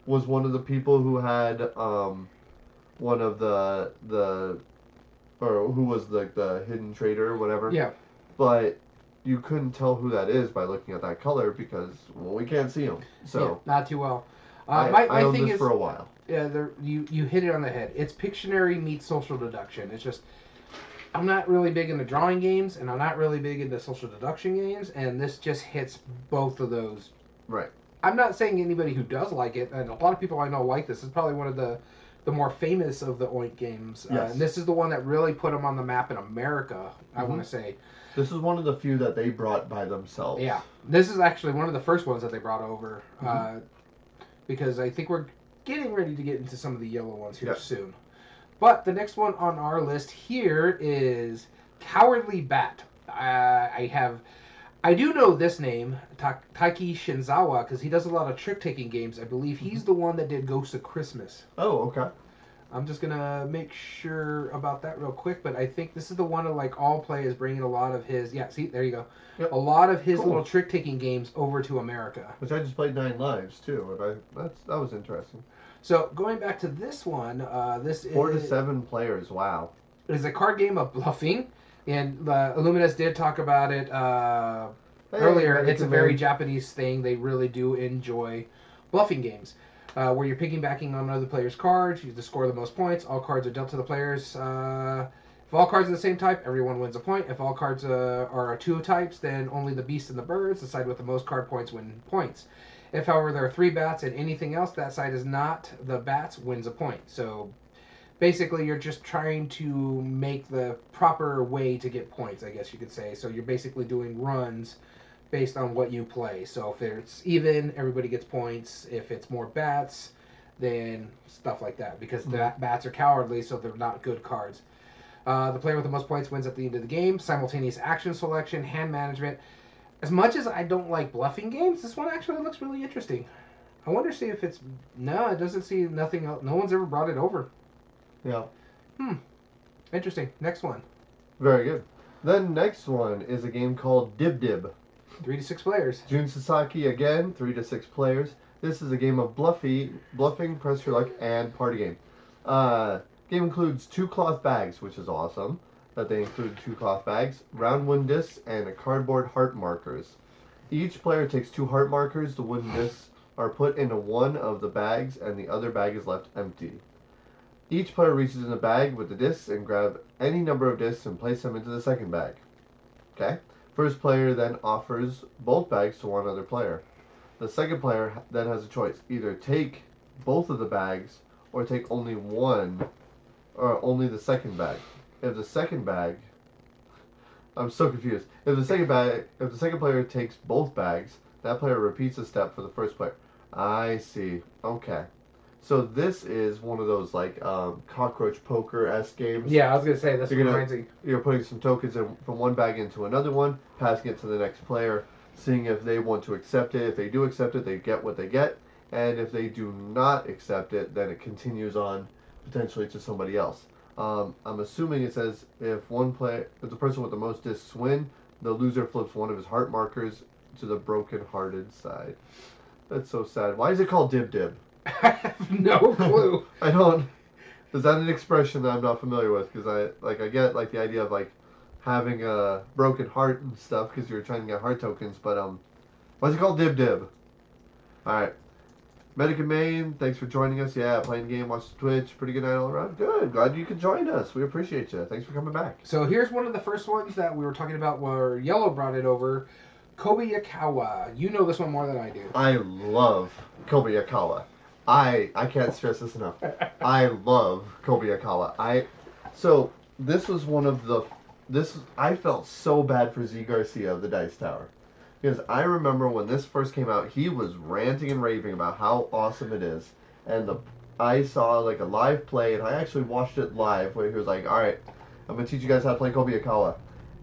was one of the people who had one of the or who was like the hidden trader or whatever. Yeah. But you couldn't tell who that is by looking at that color because, well, we can't see them. So not too well. I my owned thing this is, for a while. Yeah, you hit it on the head. It's Pictionary meets social deduction. It's just, I'm not really big into drawing games, and I'm not really big into social deduction games, and this just hits both of those. Right. I'm not saying anybody who does like it, and a lot of people I know like this. It's probably one of the more famous of the Oink games. Yes. And this is the one that really put them on the map in America, I want to say. This is one of the few that they brought by themselves. Yeah. This is actually one of the first ones that they brought over, because I think we're getting ready to get into some of the yellow ones here soon. But the next one on our list here is Cowardly Bat. I do know this name, Taiki Shinzawa, because he does a lot of trick-taking games. I believe he's the one that did Ghost of Christmas. Oh, okay. I'm just going to make sure about that real quick, but I think this is the one of, like, all play is bringing a lot of his... Yeah, see, there you go. Yep. A lot of his little trick-taking games over to America. Which I just played 9 Lives, too. And that was interesting. So, going back to this one, this 4 to 7 players, wow. It is a card game of bluffing, and Illuminus did talk about it earlier. It's a very Japanese thing. They really do enjoy bluffing games, where you're piggybacking on other players' cards. You have to score the most points. All cards are dealt to the players. If all cards are the same type, everyone wins a point. If all cards are 2 types, then only the beasts and the birds, the side with the most card points, win points. If, however, there are 3 bats and anything else that side is not the bats, wins a point. So basically, you're just trying to make the proper way to get points, I guess you could say. So you're basically doing runs based on what you play. So if it's even, everybody gets points. If it's more bats, then stuff like that. Because the bats are cowardly, so they're not good cards. The player with the most points wins at the end of the game. Simultaneous action selection, hand management. As much as I don't like bluffing games, this one actually looks really interesting. I wonder see if it's... No, it doesn't see nothing else. No one's ever brought it over. Yeah. Interesting. Next one. Very good. Then next one is a game called Dib Dib. 3 to 6 players. Jun Sasaki again, 3 to 6 players. This is a game of bluffing, press your luck, and party game. Game includes 2 cloth bags, which is awesome that they include 2 cloth bags, round wooden discs, and a cardboard heart markers. Each player takes 2 heart markers. The wooden discs are put into one of the bags, and the other bag is left empty. Each player reaches in the bag with the discs and grab any number of discs and place them into the second bag. Okay? First player then offers both bags to one other player. The second player then has a choice. Either take both of the bags or take only one or only the second bag. If the second bag... I'm so confused. If the second player takes both bags, that player repeats the step for the first player. I see. Okay. So this is one of those like cockroach poker-esque games. Yeah, I was gonna say this reminds me. You're putting some tokens from one bag into another one, passing it to the next player, seeing if they want to accept it. If they do accept it, they get what they get, and if they do not accept it, then it continues on potentially to somebody else. I'm assuming it says if the person with the most discs win, the loser flips one of his heart markers to the broken-hearted side. That's so sad. Why is it called Dib Dib? I have no clue. I don't. Is that an expression that I'm not familiar with? Because I get like the idea of like having a broken heart and stuff because you're trying to get heart tokens. But what's it called? Dib Dib. All right. Medic and Maine, thanks for joining us. Yeah, playing the game, watch the Twitch. Pretty good night all around. Good. Glad you could join us. We appreciate you. Thanks for coming back. So here's one of the first ones that we were talking about where Yellow brought it over. Kobayakawa. You know this one more than I do. I love Kobayakawa. I can't stress this enough. I love Kobayakawa. So this was one of the I felt so bad for Z Garcia of the Dice Tower. Because I remember when this first came out, he was ranting and raving about how awesome it is. And I saw like a live play, and I actually watched it live where he was like, alright, I'm going to teach you guys how to play Kobayakawa.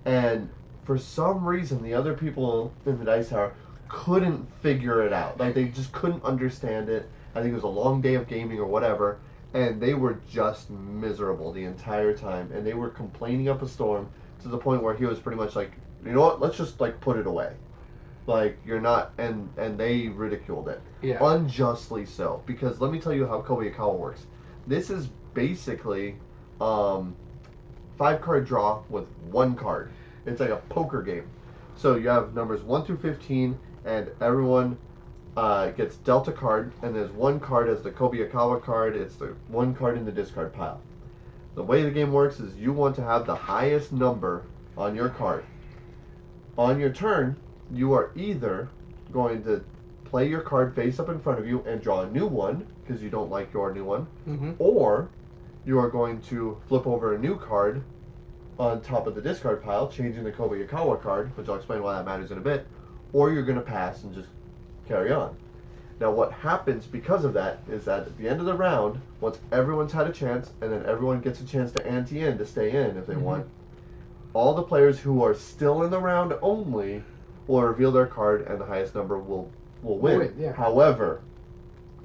And for some reason, the other people in the Dice Tower couldn't figure it out. Like, they just couldn't understand it. I think it was a long day of gaming or whatever. And they were just miserable the entire time. And they were complaining up a storm to the point where he was pretty much like, you know what, let's just, like, put it away. Like, you're not, and they ridiculed it. Yeah. Unjustly so. Because let me tell you how Kobayakawa works. This is basically 5-card draw with 1 card. It's like a poker game. So you have numbers 1 through 15, and everyone gets dealt a card, and there's 1 card as the Kobayakawa card. It's the 1 card in the discard pile. The way the game works is you want to have the highest number on your card. On your turn, you are either going to play your card face up in front of you and draw a new one, because you don't like your new one, or you are going to flip over a new card on top of the discard pile, changing the Kobayakawa card, which I'll explain why that matters in a bit, or you're going to pass and just carry on. Now what happens because of that is that at the end of the round, once everyone's had a chance, and then everyone gets a chance to ante in to stay in if they want, all the players who are still in the round only will reveal their card, and the highest number will win. Yeah. However,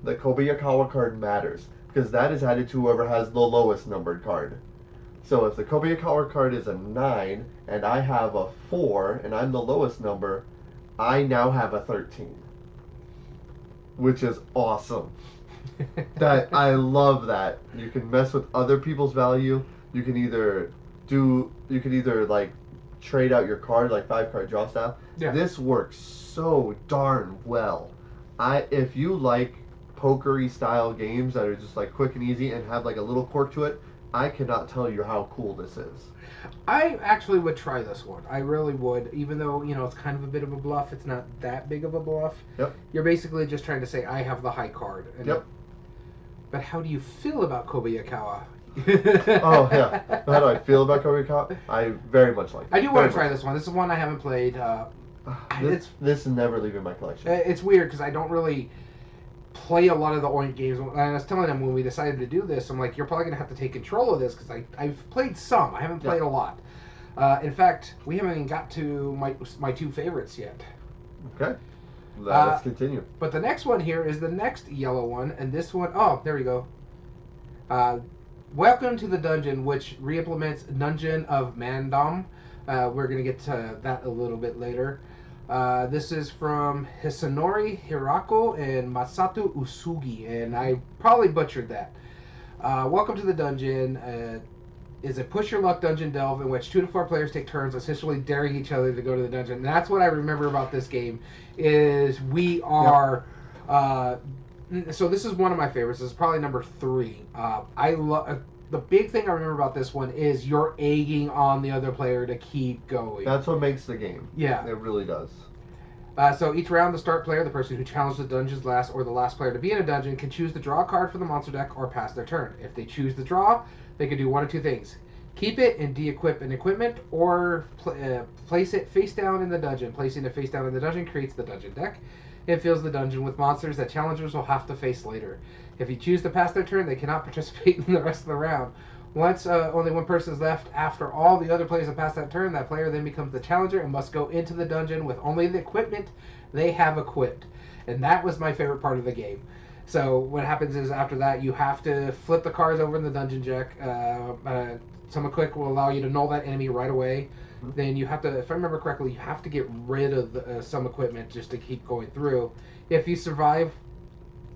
the Kobayakawa card matters, because that is added to whoever has the lowest numbered card. So if the Kobayakawa card is a 9, and I have a 4, and I'm the lowest number, I now have a 13. Which is awesome. I love that. You can mess with other people's value. You can either like trade out your card, like 5-card draw style. Yeah. This works so darn well. If you like poker-y style games that are just like quick and easy and have like a little quirk to it, I cannot tell you how cool this is. I actually would try this one. I really would, even though, it's kind of a bit of a bluff. It's not that big of a bluff. Yep. You're basically just trying to say, I have the high card. Yep. But how do you feel about Kobayakawa? Oh, yeah. How do I feel about Kobayakawa? I very much like it. I do want to try this one. This is one I haven't played. This is never leaving my collection. It's weird because I don't really... play a lot of the Oink games. And I was telling him when we decided to do this, I'm like, you're probably going to have to take control of this because I've played some. I haven't played a lot. In fact, we haven't even got to my two favorites yet. Okay. Let's continue. But the next one here is the next yellow one, and this one, oh, there we go. Welcome to the Dungeon, which re-implements Dungeon of Mandom. We're going to get to that a little bit later. This is from Hisanori Hirako and Masato Usugi, and I probably butchered that. Welcome to the Dungeon is a push-your-luck dungeon delve in which 2 to 4 players take turns essentially daring each other to go to the dungeon. And that's what I remember about this game, is we are... so this is one of my favorites. This is probably number 3. I love... The big thing I remember about this one is you're egging on the other player to keep going. That's what makes the game. Yeah. It really does. So each round, the start player, the person who challenged the dungeon's last, or the last player to be in a dungeon, can choose to draw a card from the monster deck or pass their turn. If they choose to draw, they can do one of 2 things. Keep it and de-equip an equipment, or place it face down in the dungeon. Placing it face down in the dungeon creates the dungeon deck. It fills the dungeon with monsters that challengers will have to face later. If you choose to pass their turn, they cannot participate in the rest of the round. Once only one person is left after all the other players have passed that turn, that player then becomes the challenger and must go into the dungeon with only the equipment they have equipped. And that was my favorite part of the game. So what happens is after that, you have to flip the cards over in the dungeon deck. Summon Click will allow you to null that enemy right away. Then you have to, if I remember correctly, you have to get rid of some equipment just to keep going through. If you survive,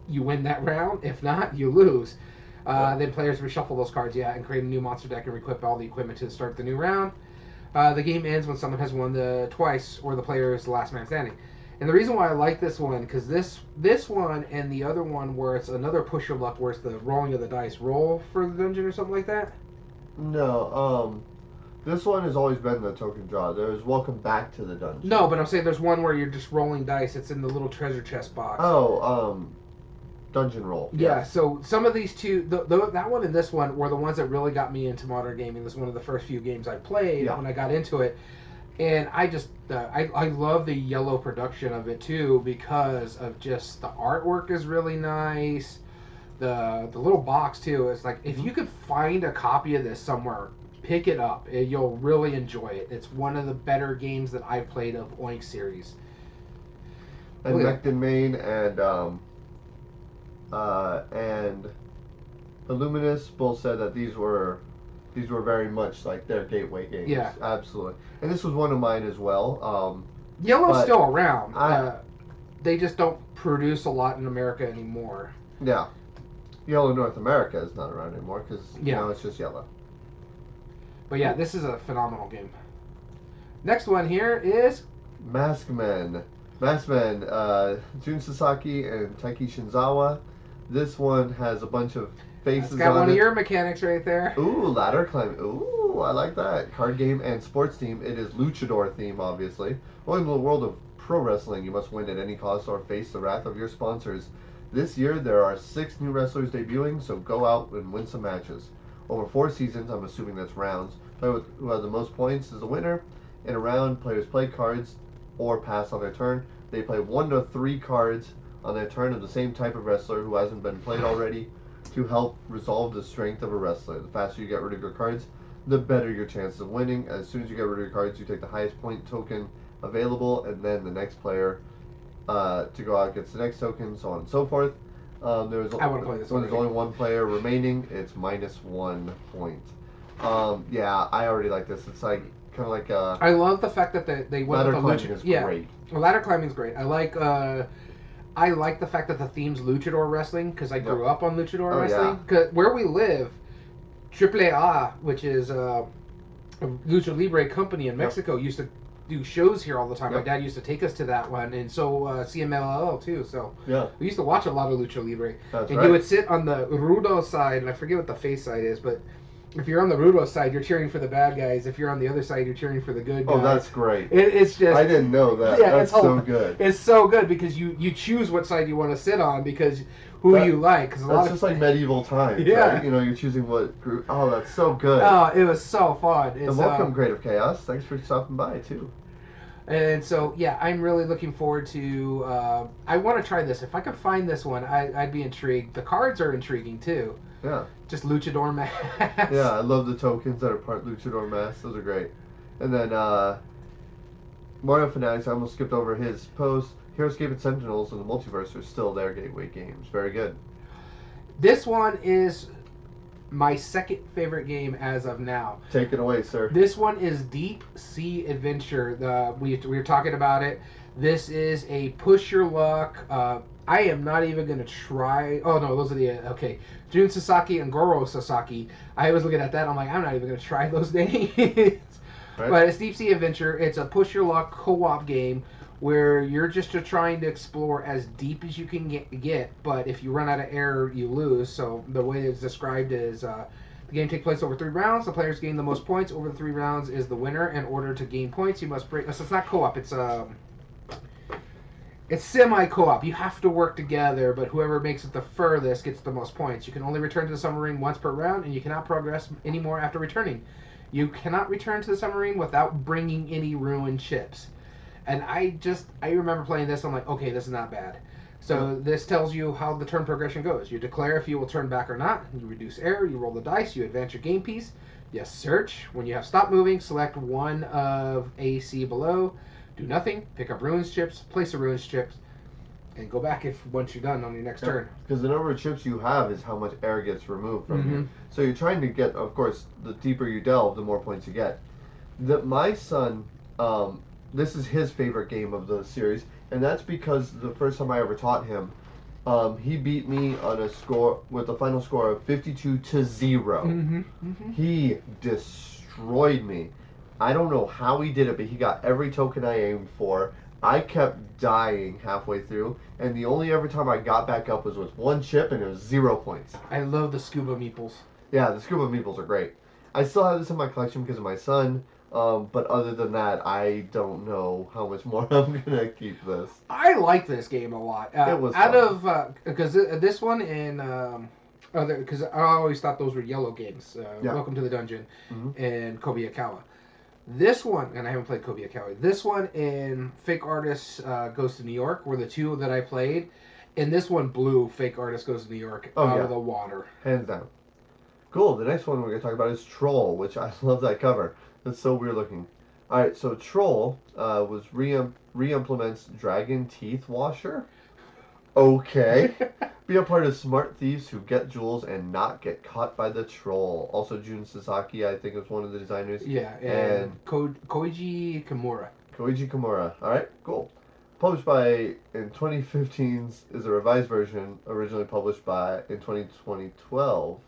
you win that round. If not, you lose. Then players reshuffle those cards, and create a new monster deck and equip all the equipment to start the new round. The game ends when someone has won twice, or the player is the last man standing. And the reason why I like this one, because this one and the other one where it's another push your luck, where it's the rolling of the dice, roll for the dungeon or something like that? No, this one has always been the token draw. There's welcome back to the dungeon. No, but I'm saying there's one where you're just rolling dice. It's in the little treasure chest box. Oh, dungeon roll. Yeah, so some of these two, that one and this one were the ones that really got me into modern gaming. This is one of the first few games I played when I got into it. And I just, I love the yellow production of it too, because of just the artwork is really nice. The little box too, it's like, if you could find a copy of this somewhere, pick it up. You'll really enjoy it. It's one of the better games that I've played of Oink series. And Mecton Main and Illuminous both said that these were very much like their gateway games. Yeah, absolutely. And this was one of mine as well. Yellow's still around. They just don't produce a lot in America anymore. Yeah, Yellow North America is not around anymore because now it's just Yellow. But yeah, this is a phenomenal game. Next one here is Maskmen. Maskmen, Jun Sasaki and Taiki Shinzawa. This one has a bunch of faces on it. It's got one of your mechanics right there. Ooh, ladder climbing. Ooh, I like that. Card game and sports theme. It is luchador theme, obviously. Well, in the world of pro wrestling, you must win at any cost or face the wrath of your sponsors. This year, there are 6 new wrestlers debuting, so go out and win some matches. Over 4 seasons, I'm assuming that's rounds, player who has the most points is the winner. In a round, players play cards or pass on their turn. They play 1 to 3 cards on their turn of the same type of wrestler who hasn't been played already to help resolve the strength of a wrestler. The faster you get rid of your cards, the better your chances of winning. As soon as you get rid of your cards, you take the highest point token available, and then the next player to go out gets the next token, so on and so forth. I want to play this one. When there's only 1 player remaining, it's -1 point. Yeah, I already like this. It's like kind of like I love the fact that they went ladder with climbing is great. Well, ladder climbing is great. I like the fact that the theme's luchador wrestling, because I grew up on luchador wrestling. Cause where we live, AAA, which is a lucha libre company in Mexico, used to do shows here all the time. My dad used to take us to that one, and so CMLL too. So we used to watch a lot of lucha libre. That's and right. You would sit on the rudo side, and I forget what the face side is, but if you're on the rudo side, you're cheering for the bad guys. If you're on the other side, you're cheering for the good guys. Oh, that's great. It's just... I didn't know that. Yeah, that's so good. It's so good because you choose what side you want to sit on because you like. Cause that's just like medieval times. Yeah. Right? You know, you're choosing what group. Oh, that's so good. Oh, it was so fun. And welcome, Creative Chaos. Thanks for stopping by, too. And so, yeah, I'm really looking forward to. I want to try this. If I could find this one, I'd be intrigued. The cards are intriguing too. Yeah. Just luchador masks. Yeah, I love the tokens that are part luchador masks. Those are great. And then Mario Fanatics, I almost skipped over his post. Heroescape and Sentinels in the Multiverse are still their gateway games. Very good. This one is my second favorite game as of now. Take it away, sir. This one is Deep Sea Adventure. We were talking about it. This is a push your luck. I am not even going to try. Oh, no, those are the. Okay. Jun Sasaki and Goro Sasaki. I was looking at that. I'm like, I'm not even going to try those names. Right. But it's Deep Sea Adventure. It's a push your luck co op game where you're just trying to explore as deep as you can get. But if you run out of air, you lose. So the way it's described is the game takes place over 3 rounds. The players gain the most points over the 3 rounds is the winner. In order to gain points, you must break. So it's not co-op. It's semi-co-op. You have to work together, but whoever makes it the furthest gets the most points. You can only return to the submarine once per round, and you cannot progress anymore after returning. You cannot return to the submarine without bringing any ruined ships. And I remember playing this, I'm like, okay, this is not bad. So this tells you how the turn progression goes. You declare if you will turn back or not. You reduce error, you roll the dice, you advance your game piece. You search. When you have stopped moving, select one of AC below. Do nothing. Pick up ruins chips, place the ruins chips, and go back once you're done on your next turn. Because the number of chips you have is how much air gets removed from you. So you're trying to get, of course, the deeper you delve, the more points you get. My son, this is his favorite game of the series, and that's because the first time I ever taught him, he beat me on a score with a final score of 52-0. He destroyed me. I don't know how he did it, but he got every token I aimed for. I kept dying halfway through, and the only ever time I got back up was with 1 chip, and it was 0 points. I love the scuba meeples. Yeah, the scuba meeples are great. I still have this in my collection because of my son, but other than that, I don't know how much more I'm gonna keep this. I like this game a lot. It was out fun. of because this one and because I always thought those were yellow games. Welcome to the Dungeon and Kobayakawa. This one, and I haven't played Kobayakawa. This one and Fake Artist Goes to New York were the 2 that I played, and this one blew Fake Artist Goes to New York out of the water. Hands down. Cool. The next one we're gonna talk about is Troll, which I love that cover. That's so weird looking. All right, so Troll was re-implements Dragon Teeth Washer. Okay. Be a part of smart thieves who get jewels and not get caught by the troll. Also, Jun Sasaki, I think, was one of the designers. Yeah, and Koichi Kimura. Koichi Kimura. All right, cool. Published by in 2015's is a revised version, originally published by in 2012.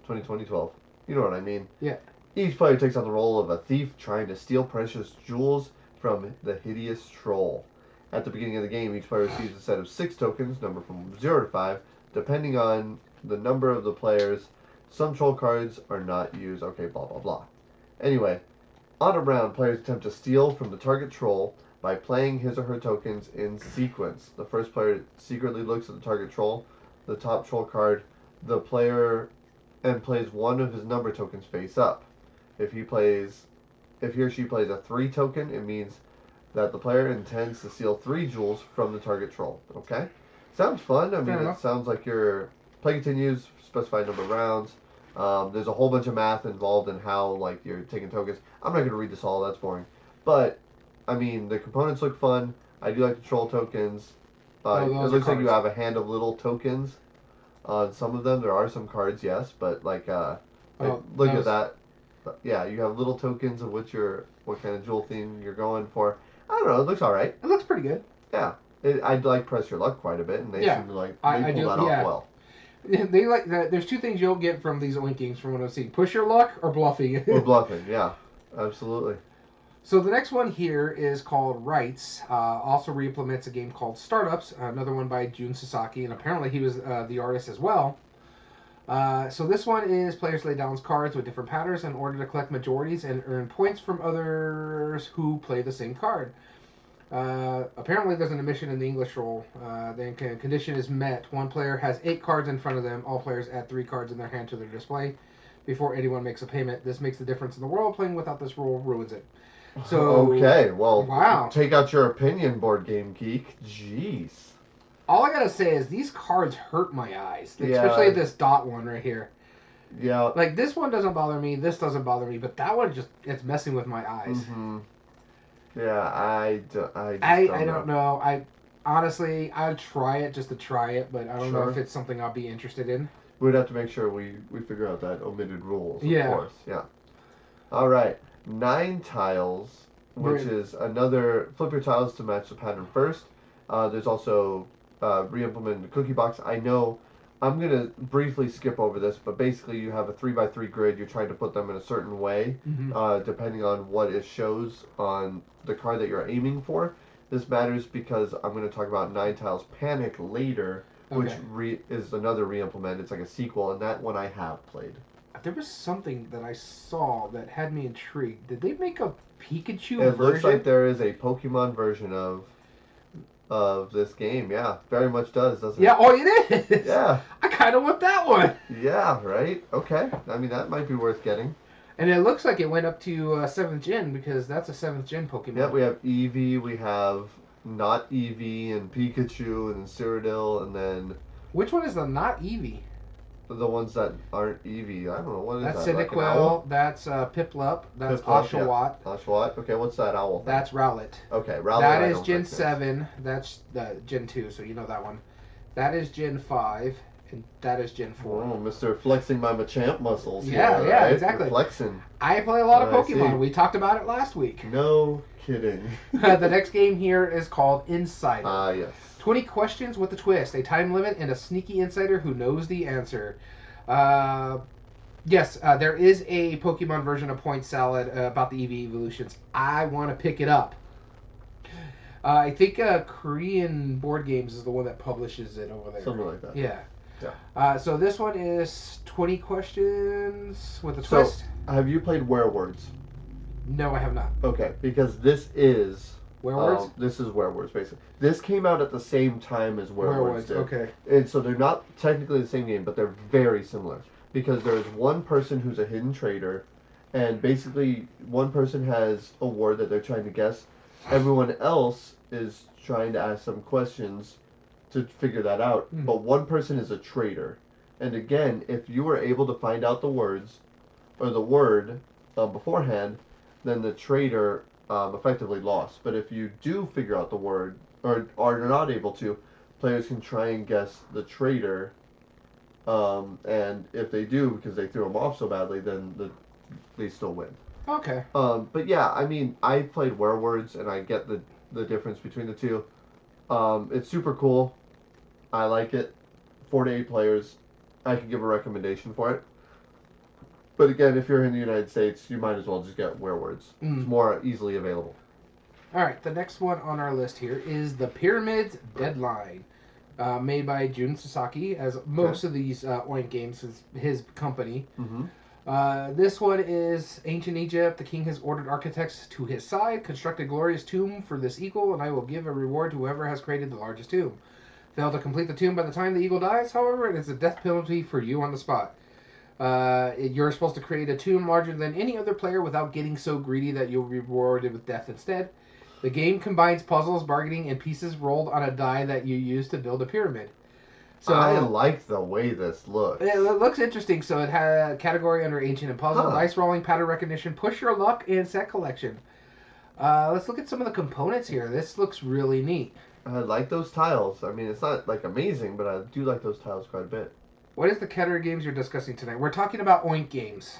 You know what I mean? Yeah. Each player takes on the role of a thief trying to steal precious jewels from the hideous troll. At the beginning of the game, each player receives a set of 6 tokens, numbered from 0 to 5, depending on the number of the players. Some troll cards are not used. Okay, blah, blah, blah. Anyway, on a round, players attempt to steal from the target troll by playing his or her tokens in sequence. The first player secretly looks at the target troll, the top troll card, the player, and plays one of his number tokens face up. If he or she plays a 3 token, it means that the player intends to steal 3 jewels from the target troll. Okay? Sounds fun. I mean, it sounds like your play continues, specified number of rounds. There's a whole bunch of math involved in how, like, you're taking tokens. I'm not going to read this all. That's boring. But, I mean, the components look fun. I do like the troll tokens. It looks like you have a hand of little tokens on some of them. There are some cards, yes, but, like, look at that. Yeah, you have little tokens of what kind of jewel theme you're going for. I don't know. It looks all right. It looks pretty good. Yeah, I'd like Press Your Luck quite a bit, and they seem to like they pull that off well. They like that. There's 2 things you'll get from these Oink Games from what I've seen: push your luck or bluffing. Or bluffing, yeah, absolutely. So the next one here is called Rights. Also re-implements a game called Startups, another one by Jun Sasaki, and apparently he was the artist as well. So this one is players lay down cards with different patterns in order to collect majorities and earn points from others who play the same card. Apparently there's an omission in the English role. The condition is met. One player has 8 cards in front of them. All players add 3 cards in their hand to their display before anyone makes a payment. This makes the difference in the world. Playing without this rule ruins it. So Okay, well, wow. take out your opinion, Board Game Geek. Jeez. All I gotta say is these cards hurt my eyes, Yeah. especially this dot one right here. Yeah. Like this one doesn't bother me, this doesn't bother me, but that one it's messing with my eyes. Mm-hmm. Yeah, I don't know. I honestly I'd try it just to try it, but I don't know if it's something I'll be interested in. We'd have to make sure we figure out that omitted rules, of Yeah. course. Yeah. All right. 9 tiles, which is another flip your tiles to match the pattern first. There's also re-implement the cookie box. I know I'm going to briefly skip over this, but basically you have a 3x3 grid. You're trying to put them in a certain way, depending on what it shows on the card that you're aiming for. This matters because I'm going to talk about 9 tiles Panic later, which is another re-implement. It's like a sequel, and that one I have played. There was something that I saw that had me intrigued. Did they make a Pikachu version? It looks like there is a Pokemon version of this game. Yeah, very much does, doesn't it? Yeah, oh, it is. Yeah. I kind of want that one. Yeah, right? Okay. I mean, that might be worth getting. And it looks like it went up to 7th gen because that's a 7th gen Pokemon. Yeah, we have Eevee, we have not Eevee, and Pikachu, and Cyrodiil, and then... Which one is the not Eevee? The ones that aren't Eevee. I don't know. What is that's that? Cyndaquil, like that's Piplup, that's Oshawott. Yeah. Oshawott. Okay, what's that owl thing? That's Rowlet. Okay, Rowlet. That is Gen 7. That's Gen 2, so you know that one. That is Gen 5, and that is Gen 4. Oh, Mr. Flexing my Machamp muscles. Yeah, here, yeah, right? exactly. You're flexing. I play a lot of Pokemon. We talked about it last week. No kidding. The next game here is called Insider. Yes. 20 questions with a twist, a time limit, and a sneaky insider who knows the answer. Yes, there is a Pokemon version of Point Salad about the EV evolutions. I want to pick it up. I think Korean Board Games is the one that publishes it over there. Something like that. Yeah. Yeah. So this one is 20 questions with a twist. Have you played Werewords? No, I have not. Okay, because this is... Werewords? This is Werewords, basically. This came out at the same time as Werewords did. Okay. And so they're not technically the same game, but they're very similar. Because there's one person who's a hidden traitor, and basically one person has a word that they're trying to guess. Everyone else is trying to ask some questions to figure that out. But one person is a traitor. And again, if you were able to find out the words, or the word, beforehand, then the traitor effectively lost. But if you do figure out the word, or are not able to, players can try and guess the traitor. And if they do, because they threw them off so badly, then they still win. Okay. But yeah, I mean, I played Werewords, and I get the difference between the two. It's super cool. I like it. 4 to 8 players. I can give a recommendation for it. But again, if you're in the United States, you might as well just get Werewords. It's more easily available. All right, the next one on our list here is The Pyramids Deadline, made by Jun Sasaki, as most of these Oink Games is his company. This one is Ancient Egypt. The king has ordered architects to his side, construct a glorious tomb for this eagle, and I will give a reward to whoever has created the largest tomb. Fail to complete the tomb by the time the eagle dies, however, it is a death penalty for you on the spot. You're supposed to create a tomb larger than any other player without getting so greedy that you'll be rewarded with death instead. The game combines puzzles, bargaining, and pieces rolled on a die that you use to build a pyramid. So I like the way this looks. It looks interesting. So it had a category under Ancient and Puzzle, dice rolling, pattern recognition, push your luck, and set collection. Let's look at some of the components here. This looks really neat. I like those tiles. I mean, it's not like amazing, but I do like those tiles quite a bit. What is the category games you're discussing tonight? We're talking about Oink Games.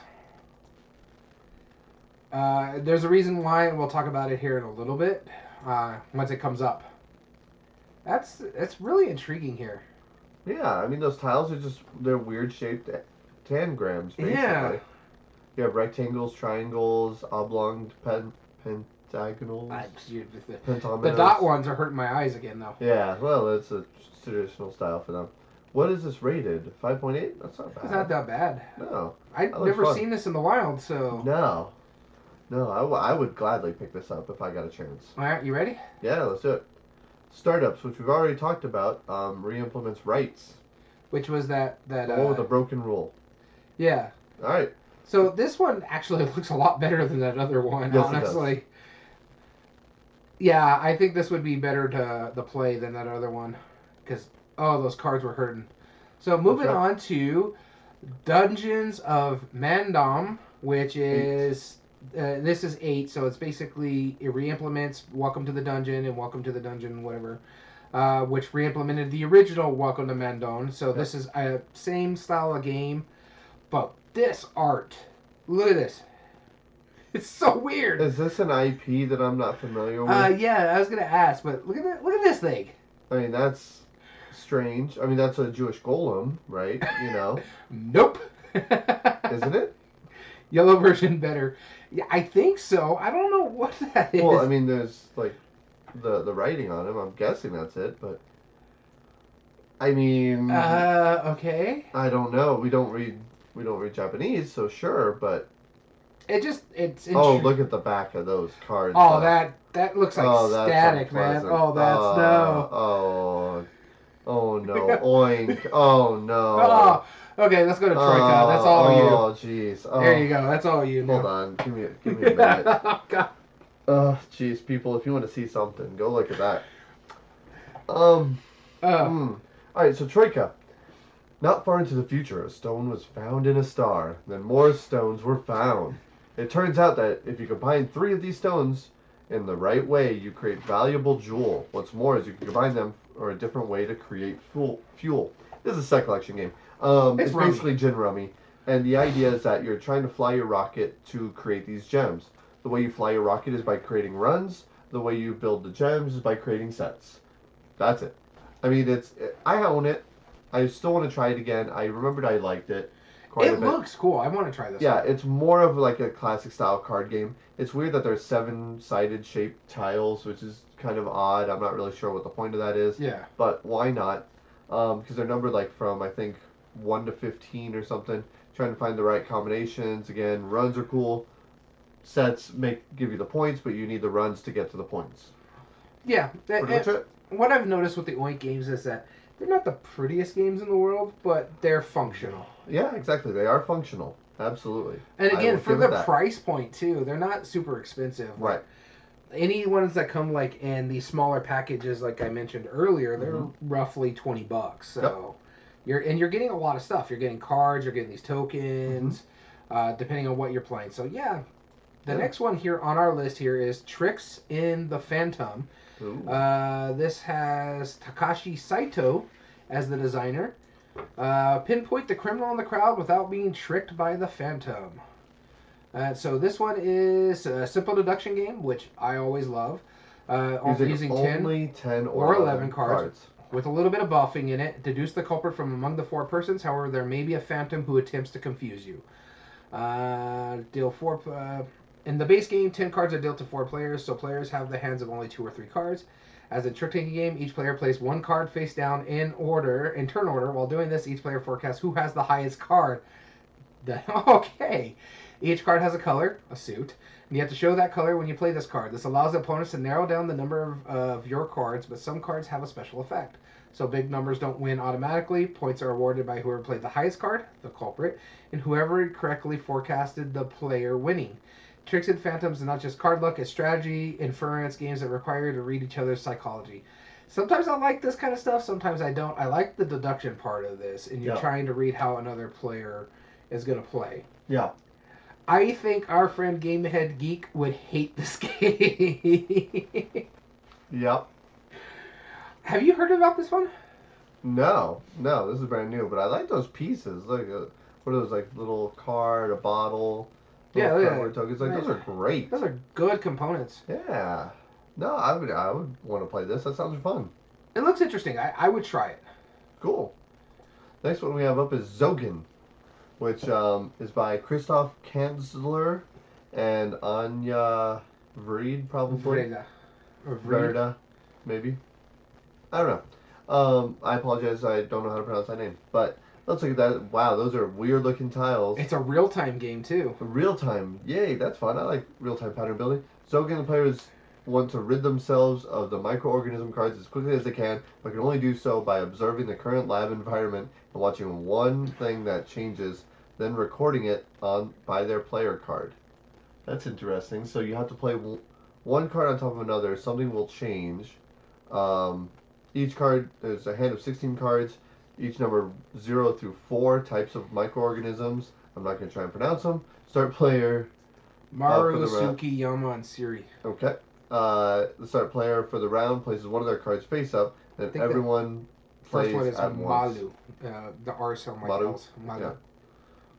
There's a reason why, and we'll talk about it here in a little bit once it comes up. That's really intriguing here. Yeah, I mean, those tiles are they're weird shaped tangrams, basically. Yeah. You have rectangles, triangles, oblong, pentagonals, pentagonals. The dot ones are hurting my eyes again, though. Yeah, well, it's a traditional style for them. What is this rated? 5.8? That's not bad. It's not that bad. No. I've never seen this in the wild, so... No, I would gladly pick this up if I got a chance. All right, you ready? Yeah, let's do it. Startups, which we've already talked about, re-implements rights. Which was that the one with a broken rule. Yeah. All right. So this one actually looks a lot better than that other one, yes, honestly. Yeah, I think this would be better to play than that other one, because those cards were hurting. So That's moving right. on to Dungeons of Mandom, which 8. is this is 8, so it's basically it re-implements Welcome to the Dungeon and Welcome to the Dungeon, whatever, which re-implemented the original Welcome to Mandon. So Yep. this is a same style of game, but this art, look at this, it's so weird. Is this an IP that I'm not familiar with? Yeah, I was gonna ask, but look at that, look at this thing. I mean, that's strange. I mean, that's a Jewish golem, right? You know, Nope. isn't it? Yellow version better. Yeah, I think so. I don't know what that is. Well, I mean, there's like the writing on him. I'm guessing that's it, but I mean, Okay. I don't know. We don't read Japanese, so sure. But It's oh, look at the back of those cards. Oh, that looks like oh, that's static, man. unpleasant. Oh, that's no. Oh no, oink. Oh no. Oh, okay. Let's go to Troika. That's all you. Oh, jeez. Oh, There you go. That's all you. hold Now. on. Give me a minute. Oh, God. Oh, jeez, people. If you want to see something, go look at that. Um. All right. So Troika. Not far into the future, a stone was found in a star. Then more stones were found. It turns out that if you combine 3 of these stones in the right way, you create valuable jewel. What's more is you can combine them or a different way to create fuel. This is a set collection game. It's rummy. basically gin rummy. And the idea is that you're trying to fly your rocket to create these gems. The way you fly your rocket is by creating runs. The way you build the gems is by creating sets. That's it. I mean, I own it. I still want to try it again. I remembered I liked it quite a It bit. looks cool. I want to try this. Yeah, one. it's more of like a classic style card game. It's weird that there's 7-sided shaped tiles, which is kind of odd. I'm not really sure what the point of that is. Yeah. But why not? Because they're numbered like from I think 1 to 15 or something. Trying to find the right combinations. Again, runs are cool. Sets give you the points, but you need the runs to get to the points. Yeah. Pretty much it. What I've noticed with the Oink games is that they're not the prettiest games in the world, but they're functional. Yeah, exactly. They are functional. Absolutely. And I again, will for give it the that. price point too, they're not super expensive. Right. Any ones that come like in these smaller packages, like I mentioned earlier, they're Mm-hmm. roughly $20. So you're getting a lot of stuff. You're getting cards. You're getting these tokens, depending on what you're playing. So yeah, the next one here on our list here is Tricks in the Phantom. Ooh. This has Takashi Saito as the designer. Pinpoint the criminal in the crowd without being tricked by the Phantom. So this one is a simple deduction game, which I always love. Using only 10 or 11 cards with a little bit of buffing in it. Deduce the culprit from among the 4 persons. However, there may be a phantom who attempts to confuse you. Deal 4. In the base game, 10 cards are dealt to 4 players, so players have the hands of only 2 or 3 cards. As a trick-taking game, each player plays 1 card face down in turn order. While doing this, each player forecasts who has the highest card. Okay. Each card has a color, a suit, and you have to show that color when you play this card. This allows opponents to narrow down the number of your cards, but some cards have a special effect. So big numbers don't win automatically. Points are awarded by whoever played the highest card, the culprit, and whoever correctly forecasted the player winning. Tricks and Phantoms is not just card luck, it's strategy, inference, games that require you to read each other's psychology. Sometimes I like this kind of stuff, sometimes I don't. I like the deduction part of this, and you're trying to read how another player is going to play. Yeah. I think our friend Gamehead Geek would hate this game. Yep. Have you heard about this one? No, this is brand new, but I like those pieces. Like, what are those, like, little card, a bottle, cardboard tokens? Like, those are great. Those are good components. Yeah. No, I would want to play this. That sounds fun. It looks interesting. I would try it. Cool. Next one we have up is Zogan, which is by Christoph Kanzler and Anya Vreed, probably. Verda, maybe. I don't know. I apologize. I don't know how to pronounce that name. But let's look at that. Wow, those are weird-looking tiles. It's a real-time game, too. Real-time. Yay, that's fun. I like real-time pattern building. Zogan, the players want to rid themselves of the microorganism cards as quickly as they can, but can only do so by observing the current lab environment and watching one thing that changes, then recording it by their player card. That's interesting. So you have to play one card on top of another, something will change. Each card is a hand of 16 cards, each number 0 through 4 types of microorganisms. I'm not going to try and pronounce them. Start player. Maru, Suki, Yama, and Siri. Okay. The start player for the round places one of their cards face up, and everyone plays first one is at once. Malu. The R sound like Maru? L's. Malu.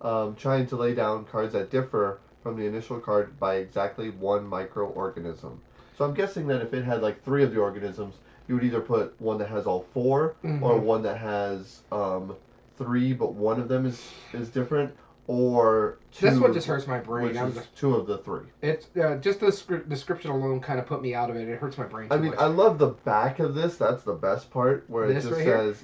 Yeah. Trying to lay down cards that differ from the initial card by exactly one microorganism. So I'm guessing that if it had like 3 of the organisms, you would either put one that has all 4, or one that has 3, but one of them is different, or 2. This one just hurts my brain. Which is 2 of the 3. It's just the description alone kind of put me out of it. It hurts my brain. I mean, I love the back of this. That's the best part, where it just right says,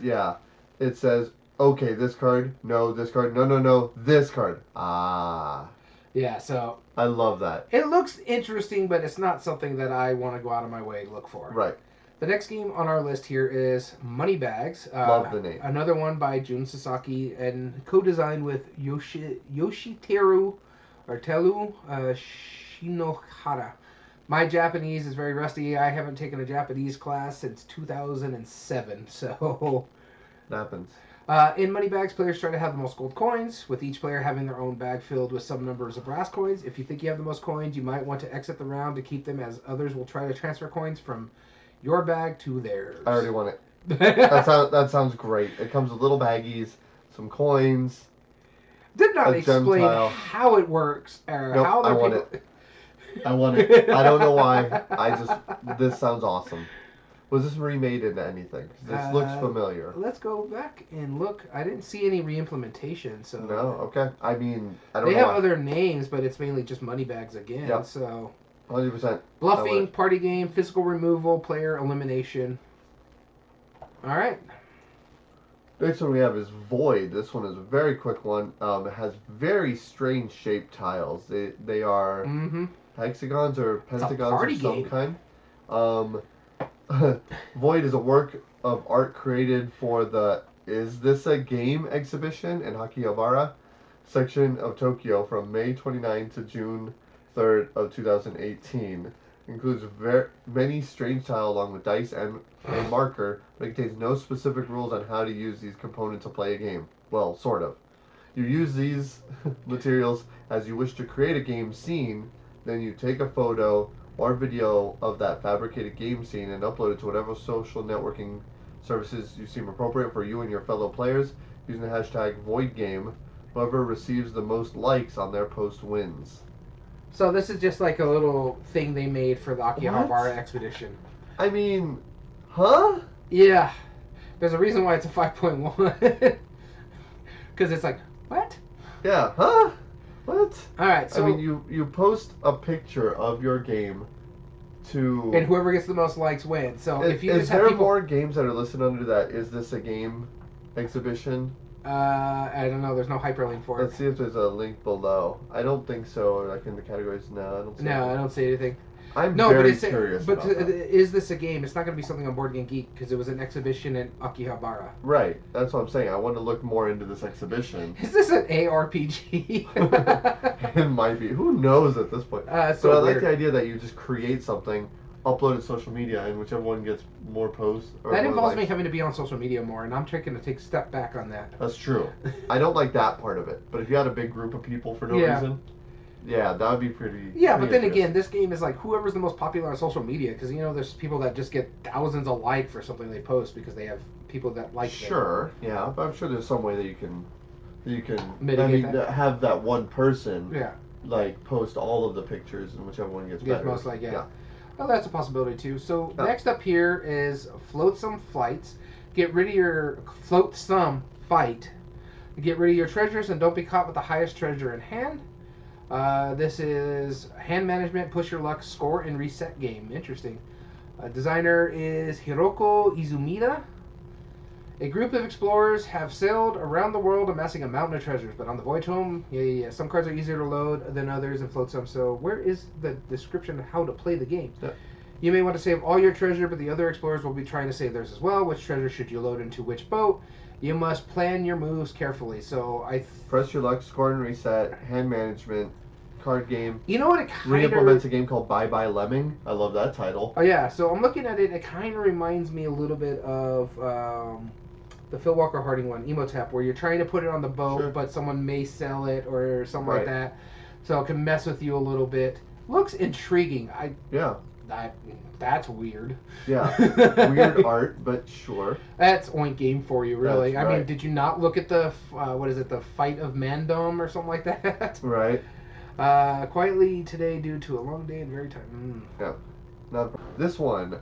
it says, okay, this card, no, this card, no, this card. Ah. Yeah, so I love that. it looks interesting, but it's not something that I want to go out of my way to look for. Right. The next game on our list here is Moneybags. Love the name. Another one by Jun Sasaki and co-designed with Yoshiteru or Teru Shinohara. My Japanese is very rusty. I haven't taken a Japanese class since 2007, so... It happens. In Moneybags, players try to have the most gold coins, with each player having their own bag filled with some numbers of brass coins. If you think you have the most coins, you might want to exit the round to keep them, as others will try to transfer coins from your bag to theirs. I already want it. That sounds great. It comes with little baggies, some coins. Did not explain how it works or nope, how I want it. I want it. I don't know why. This sounds awesome. Was this remade into anything? This looks familiar. Let's go back and look. I didn't see any re-implementation, so... No? Okay. I mean, I don't know. They have other names, but it's mainly just Moneybags again, yep. So... 100%. Bluffing, party game, physical removal, player elimination. Alright. Next one we have is Void. This one is a very quick one. It has very strange shaped tiles. They are hexagons or pentagons of some kind. Void is a work of art created for the Is This a Game exhibition in Akihabara section of Tokyo from May 29 to June 3rd of 2018. Includes many strange tile along with dice and a marker, but it contains no specific rules on how to use these components to play a game. Well, sort of. You use these materials as you wish to create a game scene, then you take a photo or video of that fabricated game scene and upload it to whatever social networking services you seem appropriate for you and your fellow players using the hashtag VoidGame. Whoever receives the most likes on their post wins. So this is just like a little thing they made for the Akihabara expedition. I mean, huh? Yeah. There's a reason why it's a 5.1. Because it's like, what? Yeah, huh? What? Alright, so... I mean, you post a picture of your game to... And whoever gets the most likes wins. So if you just have more games that are listed under that Is This a Game exhibition? I don't know. There's no hyperlink for it. Let's see if there's a link below. I don't think so. Like in the categories, no, I don't see anything. I don't see anything. I'm very curious about that. Is this a game? It's not going to be something on Board Game Geek because it was an exhibition in Akihabara. Right. That's what I'm saying. I want to look more into this exhibition. Is this an ARPG? It might be. Who knows at this point? So I like the idea that you just create something, upload it to social media, and whichever one gets more posts. That involves me having to be on social media more, and I'm trying to take a step back on that. That's true. I don't like that part of it. But if you had a big group of people for no reason... Yeah, that would be pretty... Yeah, but then again, this game is like whoever's the most popular on social media, because, you know, there's people that just get thousands of likes for something they post because they have people that like them. Sure, yeah, but I'm sure there's some way that you can mitigate that. Have that one person, yeah, like, post all of the pictures, and whichever one gets better. Most like, yeah. Well, that's a possibility, too. So, next up here is Floatsome Flights. Get rid of your... Floatsome Fight. Get rid of your treasures and don't be caught with the highest treasure in hand. This is hand management, push your luck, score, and reset game. Interesting. Designer is Hiroko Izumida. A group of explorers have sailed around the world amassing a mountain of treasures, but on the voyage home, some cards are easier to load than others and float some. So where is the description of how to play the game? Yeah. You may want to save all your treasure, but the other explorers will be trying to save theirs as well. Which treasure should you load into which boat? You must plan your moves carefully. So press your luck, score and reset, hand management, card game. You know what? It kind Re-implements a game called Bye Bye Lemming. I love that title. Oh yeah, so I'm looking at it. It kind of reminds me a little bit of the Phil Walker Harding one, Emotep, where you're trying to put it on the boat, Sure. but someone may sell it or something Right. like that. So it can mess with you a little bit. Looks intriguing. Yeah. That's weird. Yeah. Weird art, but sure. That's Oink Game for you, really. That's I mean, right. did you not look at the what is it, the Fight of Mandom or something like that? Right. Quietly today, due to a long day and very tired. Yeah. Now, this one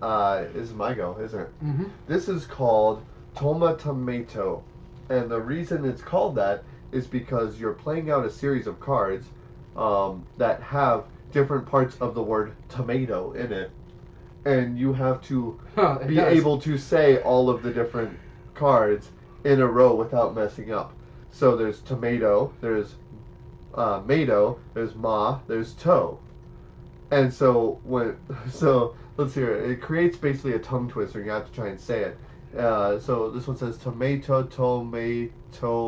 is my go, isn't it? Mm-hmm. This is called Toma Tomato. And the reason it's called that is because you're playing out a series of cards that have different parts of the word tomato in it. And you have to be able to say all of the different cards in a row without messing up. So there's tomato, there's mato, there's ma, there's toe. And so let's hear it. It creates basically a tongue twister. You have to try and say it. So this one says tomato,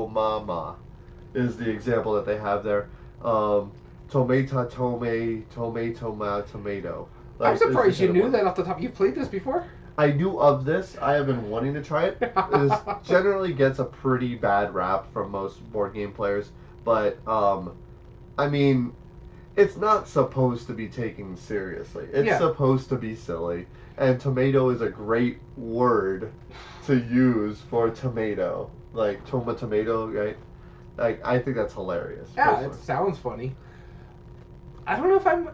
mama is the example that they have there. Tomata, tomato, ma, tomato. Like, I'm surprised you knew that off the top. You've played this before? I knew of this. I have been wanting to try it. This generally gets a pretty bad rap from most board game players, but I mean, it's not supposed to be taken seriously. It's supposed to be silly, and tomato is a great word to use for tomato, like tomato, right? Like, I think that's hilarious. Yeah, personally. it sounds funny. I don't know if I'm.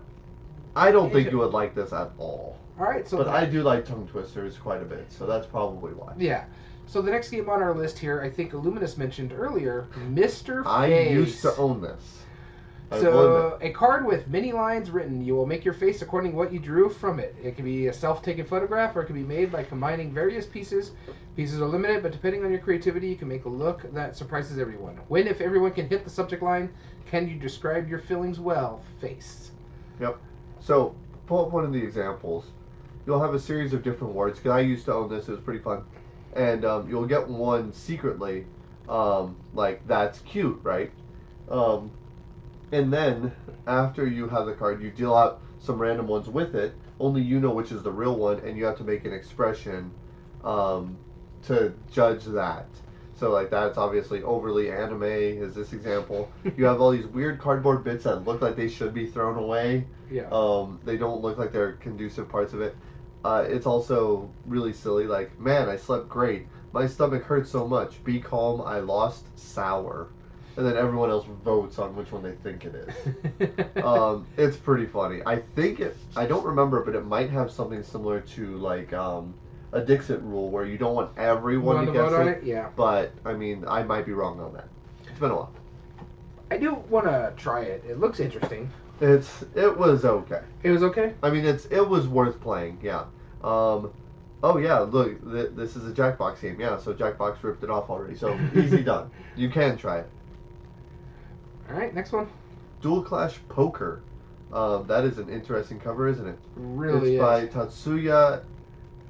I don't think you would like this at all. All right, so but I do like tongue twisters quite a bit, so that's probably why. Yeah. So the next game on our list here, I think Illuminous mentioned earlier, Mr. Face. I used to own this. So a card with many lines written. You will make your face according to what you drew from it. It can be a self-taken photograph, or it can be made by combining various pieces. Pieces are limited, but depending on your creativity, you can make a look that surprises everyone. When, if everyone can hit the subject line, can you describe your feelings well? Face. Yep. So pull up one of the examples. You'll have a series of different words. Because I used to own this, it was pretty fun. And you'll get one secretly, like that's cute, right? And then after you have the card, you deal out some random ones with it. Only you know which is the real one, and you have to make an expression to judge that. So like that's obviously overly anime is this example. You have all these weird cardboard bits that look like they should be thrown away. Yeah. They don't look like they're conducive parts of it. It's also really silly. Like, man, I slept great. My stomach hurts so much. Be calm. I lost sour. And then everyone else votes on which one they think it is. It's pretty funny. I don't remember, but it might have something similar to like a Dixit rule where you don't want everyone to guess it. Yeah. But I mean, I might be wrong on that. It's been a while. I do want to try it. It looks interesting. It was okay. It was okay? I mean, it was worth playing. Yeah. Oh yeah, look, this is a Jackbox game. Yeah, so Jackbox ripped it off already. So easy done. You can try it. All right, next one. Dual Clash Poker. That is an interesting cover, isn't it? Really it's by Tatsuya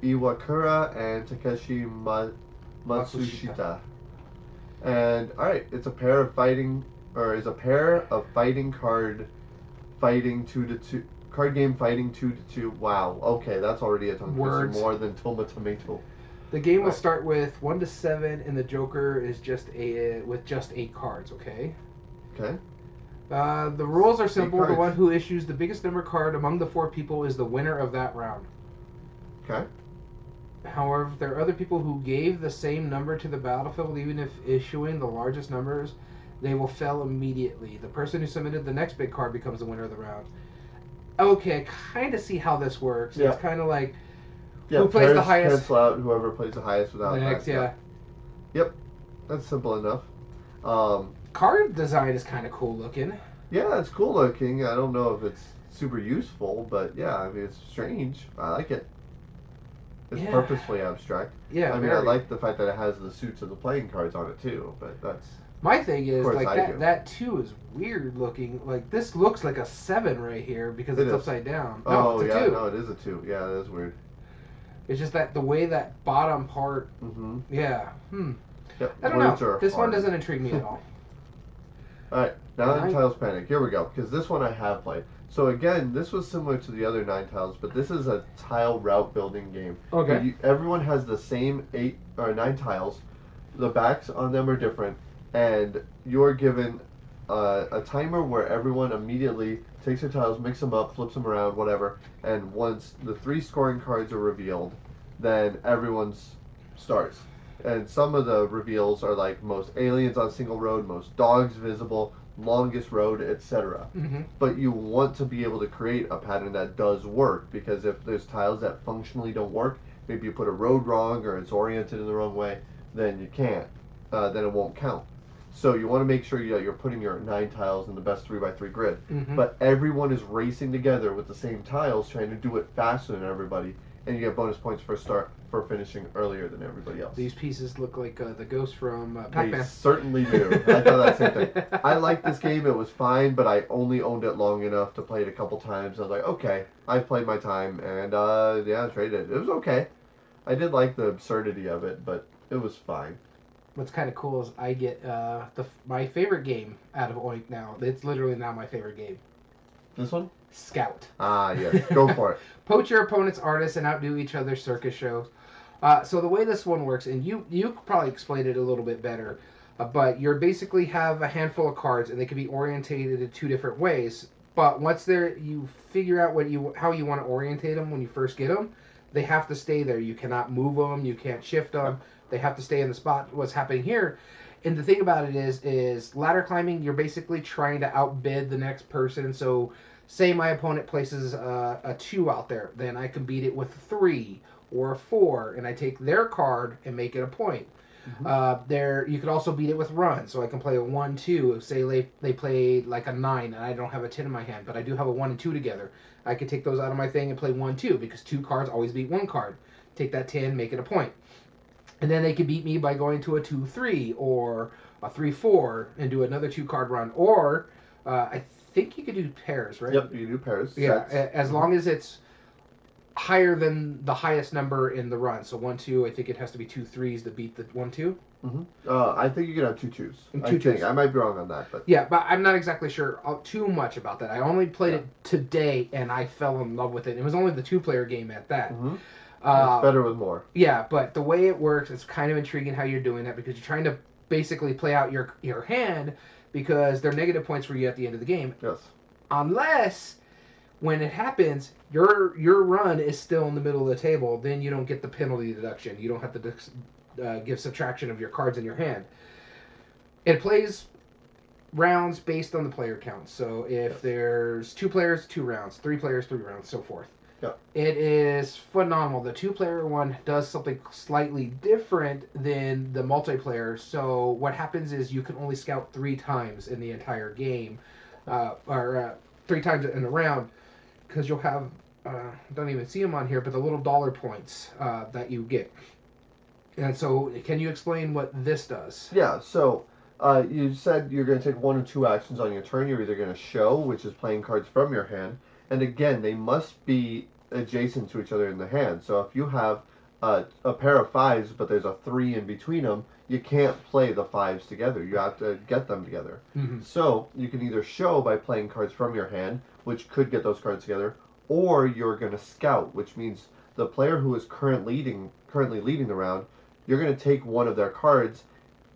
Iwakura and Takeshi Matsushita. And all right, it's a pair of fighting card fighting 2-2 card game fighting 2-2. Wow. Okay, that's already a tongue twister more than Tomato. The game will start with 1 to 7, and the Joker is just with just 8 cards. Okay. Okay. The rules are simple. The 8 cards. one who issues the biggest number card among the 4 people is the winner of that round. Okay. However, if there are other people who gave the same number to the battlefield, even if issuing the largest numbers, they will fail immediately. The person who submitted the next big card becomes the winner of the round. Okay, I kind of see how this works. Yeah. It's kind of like Yeah, who plays the highest. Cancel out whoever plays the highest without Next, that. yeah. Yep. That's simple enough. Card design is kind of cool looking. Yeah, it's cool looking. I don't know if it's super useful, but yeah, I mean, it's strange. I like it. It's purposefully abstract. Yeah, I mean, I like the fact that it has the suits of the playing cards on it too, but that's... My thing is, course, like, that too is weird looking. Like, this looks like a 7 right here because it's upside down. No, it's a 2. No, it is a 2. Yeah, that is weird. It's just that the way that bottom part... Mm-hmm. Yeah. Yep. I don't know. This one doesn't intrigue me at all. Alright, Nine Tiles Panic. Here we go, because this one I have played. So again, this was similar to the other Nine Tiles, but this is a tile route building game. Okay. Everyone has the same 8 or 9 tiles. The backs on them are different, and you're given a timer where everyone immediately takes their tiles, mix them up, flips them around, whatever, and once the 3 scoring cards are revealed, then everyone's starts. And some of the reveals are like most aliens on single road, most dogs visible, longest road, etc. Mm-hmm. But you want to be able to create a pattern that does work, because if there's tiles that functionally don't work, maybe you put a road wrong or it's oriented in the wrong way, then you can't. Then it won't count. So you want to make sure that you're putting your 9 tiles in the best 3x3 grid. Mm-hmm. But everyone is racing together with the same tiles, trying to do it faster than everybody, and you get bonus points for finishing earlier than everybody else. These pieces look like the ghosts from They Pac-Man. certainly do. I thought that same thing. I liked this game. It was fine, but I only owned it long enough to play it a couple times. I was like, okay, I've played my time, and yeah, I traded it. It was okay. I did like the absurdity of it, but it was fine. What's kind of cool is I get my favorite game out of Oink now. It's literally now my favorite game. This one? Scout. Ah, yes. Go for it. Poach your opponent's artists and outdo each other's circus shows. So the way this one works, and you could probably explain it a little bit better, but you basically have a handful of cards, and they can be orientated in 2 different ways. But once you figure out how you want to orientate them when you first get them, they have to stay there. You cannot move them. You can't shift them. They have to stay in the spot. What's happening here, and the thing about it is ladder climbing. You're basically trying to outbid the next person. So, say my opponent places a 2 out there, then I can beat it with 3 or a 4, and I take their card and make it a point. Mm-hmm. You could also beat it with run, so I can play a 1-2. Say they played like a 9, and I don't have a 10 in my hand, but I do have a 1 and 2 together. I could take those out of my thing and play 1-2, because 2 cards always beat 1 card. Take that 10, make it a point. And then they could beat me by going to a 2-3 or a 3-4 and do another 2-card run. Or I think you could do pairs, right? Yep, you do pairs. Yeah, Sets. as long as it's higher than the highest number in the run. So 1-2, I think it has to be 2 3s to beat the 1-2. Mm-hmm. I think you can have 2 2s. And I 2 think. 2s. I might be wrong on that, but Yeah, but I'm not exactly sure too much about that. I only played it today, and I fell in love with it. It was only the 2-player game at that. Mm-hmm. It's better with more. Yeah, but the way it works, it's kind of intriguing how you're doing that, because you're trying to basically play out your hand, because they're negative points for you at the end of the game. Yes. Unless, when it happens, your run is still in the middle of the table, then you don't get the penalty deduction. You don't have to give subtraction of your cards in your hand. It plays rounds based on the player count. So if there's 2 players, 2 rounds, 3 players, 3 rounds, so forth. Yeah. It is phenomenal. The 2-player one does something slightly different than the multiplayer. So what happens is you can only scout 3 times in the entire game, or 3 times in a round, because you'll have, don't even see them on here, but the little dollar points that you get. And so, can you explain what this does? Yeah, so you said you're going to take 1 or 2 actions on your turn. You're either going to show, which is playing cards from your hand, and again, they must be adjacent to each other in the hand. So if you have a pair of 5s, but there's a 3 in between them, you can't play the 5s together. You have to get them together. Mm-hmm. So you can either show by playing cards from your hand, which could get those cards together, or you're going to scout, which means the player who is currently leading the round, you're going to take one of their cards,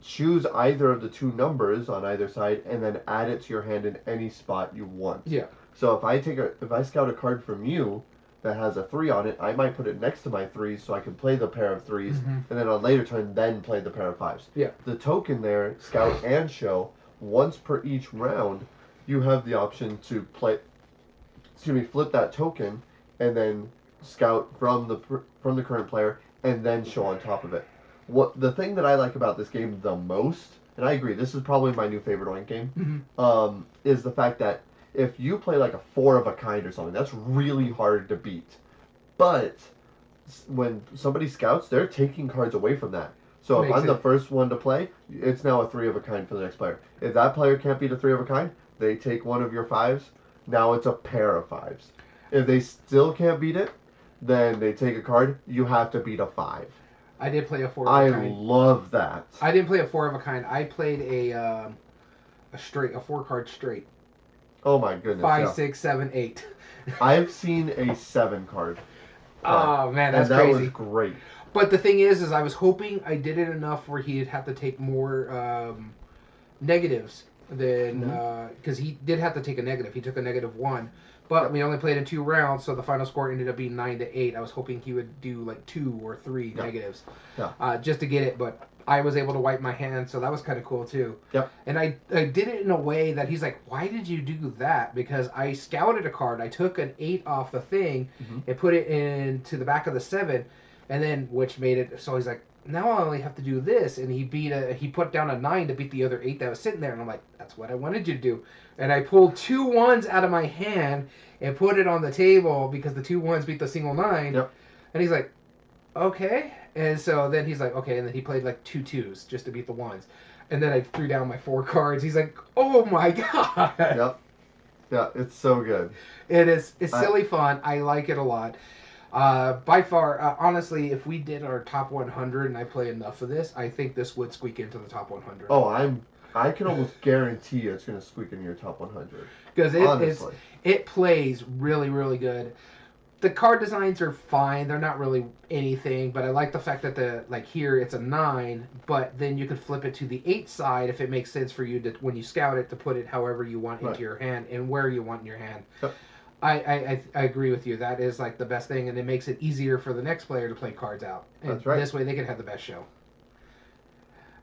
choose either of the 2 numbers on either side, and then add it to your hand in any spot you want. Yeah. So if I scout a card from you that has a 3 on it, I might put it next to my 3s so I can play the pair of 3s, Mm-hmm. and then on a later turn, then play the pair of 5s. Yeah. The token there, scout and show, once per each round, you have the option to flip that token, and then scout from the current player, and then show on top of it. The thing that I like about this game the most, and I agree, this is probably my new favorite Oink game, Mm-hmm. is the fact that if you play like a 4 of a kind or something, that's really hard to beat. But when somebody scouts, they're taking cards away from that. So if I'm the first one to play, it's now a 3 of a kind for the next player. If that player can't beat a 3 of a kind, they take one of your 5s. Now it's a pair of 5s. If they still can't beat it, then they take a card. You have to beat a 5. I did play a 4 of a kind. I love that. I didn't play a 4 of a kind. I played a A 4-card straight. Oh my goodness. 5, yeah. 6, 7, 8. I've seen a 7-card. Oh man, that's and that crazy. was great. But the thing is I was hoping I did it enough where he'd have to take more negatives than because he did have to take a negative. He took a -1, but we only played in 2 rounds, so the final score ended up being 9-8. I was hoping he would do like 2 or 3 negatives, just to get it. But I was able to wipe my hands, so that was kind of cool too. Yep. And I did it in a way that he's like, "Why did you do that?" Because I scouted a card. I took an 8 off the thing and put it into the back of the 7, and then which made it so he's like, now I only have to do this, and he put down a 9 to beat the other 8 that was sitting there, and I'm like, that's what I wanted you to do. And I pulled 2 1s out of my hand and put it on the table because the 2 1s beat the single 9. Yep. And he's like, okay. And so then he's like, okay, and then he played like 2 2s just to beat the 1s. And then I threw down my 4 cards. He's like, oh my god. Yep. Yeah, it's so good. It's silly fun. I like it a lot. By far, honestly, if we did our top 100 and I play enough of this, I think this would squeak into the top 100. Oh, I can almost guarantee it's going to squeak into your top 100. Because it plays really, really good. The card designs are fine. They're not really anything, but I like the fact that here it's a 9, but then you could flip it to the 8 side if it makes sense for you to, when you scout it, to put it however you want into your hand and where you want in your hand. Yep. I agree with you. That is like the best thing, and it makes it easier for the next player to play cards out. And that's right. This way they can have the best show.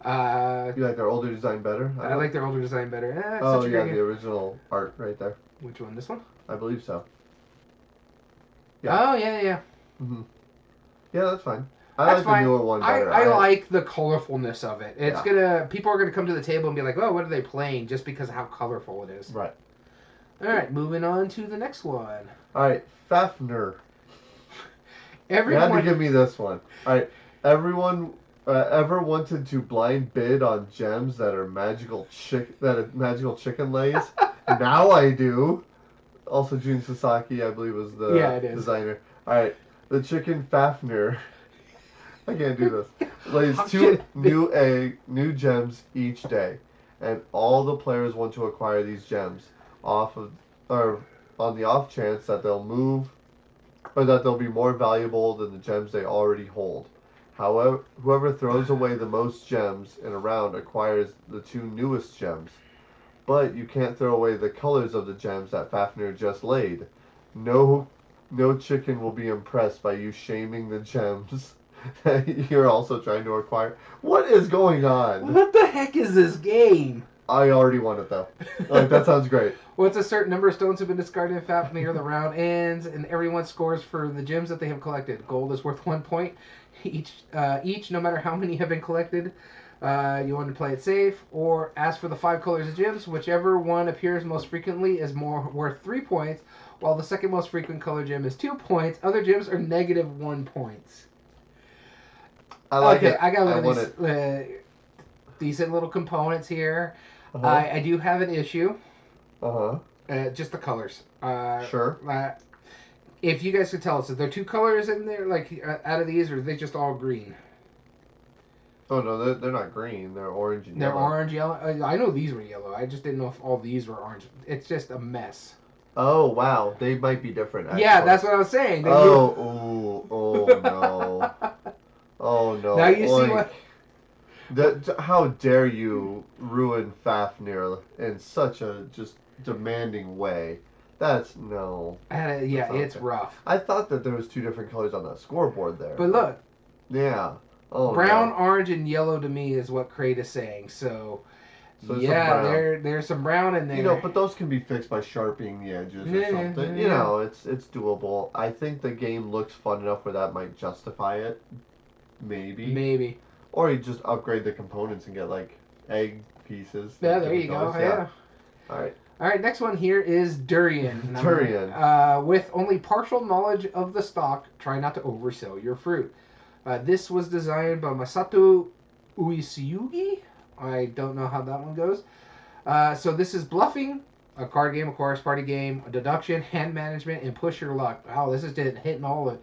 You like their older design better? I like their older design better. The original art right there. Which one? This one? I believe so. Yeah. Oh, yeah. Mm-hmm. Yeah, that's fine. I like the newer one better. I like the colorfulness of it. It's people are gonna come to the table and be like, "Oh, what are they playing?" Just because of how colorful it is. Right. All right, moving on to the next one. All right, Fafnir. Everyone You had to give me this one. All right, everyone ever wanted to blind bid on gems that are magical chicken lays? Now I do. Also, Jun Sasaki, I believe, was the designer. All right, the chicken Fafnir. I can't do this. Lays 2 new gems each day, and all the players want to acquire these gems on the off chance that they'll move, or that they'll be more valuable than the gems they already hold. However, whoever throws away the most gems in a round acquires the 2 newest gems. But you can't throw away the colors of the gems that Fafnir just laid. No chicken will be impressed by you shaming the gems that you're also trying to acquire. What is going on? What the heck is this game? I already won it though. Like, that sounds great. Once a certain number of stones have been discarded in Fafnir, the round ends, and everyone scores for the gems that they have collected. Gold is worth 1 point each, no matter how many have been collected. You want to play it safe, or ask for the 5 colors of gems. Whichever one appears most frequently is worth 3 points, while the second most frequent color gem is 2 points. Other gems are -1 points. I like it. I got a look at these decent little components here. I do have an issue. Just the colors. Sure. If you guys could tell us, is there 2 colors in there, out of these, or are they just all green? Oh no, they're not green. They're orange and yellow. They're orange, yellow. I know these were yellow. I just didn't know if all these were orange. It's just a mess. Oh wow, they might be different. Actually. Yeah, that's what I was saying. Oh no. Oh no. Now you see what. How dare you ruin Fafnir in such a just demanding way? That's no. It's rough. I thought that there was 2 different colors on that scoreboard there. But look. Yeah. Oh, brown, no. orange, and yellow to me is what Crate is saying. So there's some brown in there. But those can be fixed by sharpening the edges or something. It's doable. I think the game looks fun enough where that might justify it. Maybe. Or you just upgrade the components and get egg pieces. Yeah, there you go. Yeah. All right, next one here is Durian. Durian. With only partial knowledge of the stock, try not to oversell your fruit. This was designed by Masato Uesuyugi. I don't know how that one goes. So this is bluffing, a card game, of course, party game, a deduction, hand management, and push your luck. Wow, this is hitting all of it.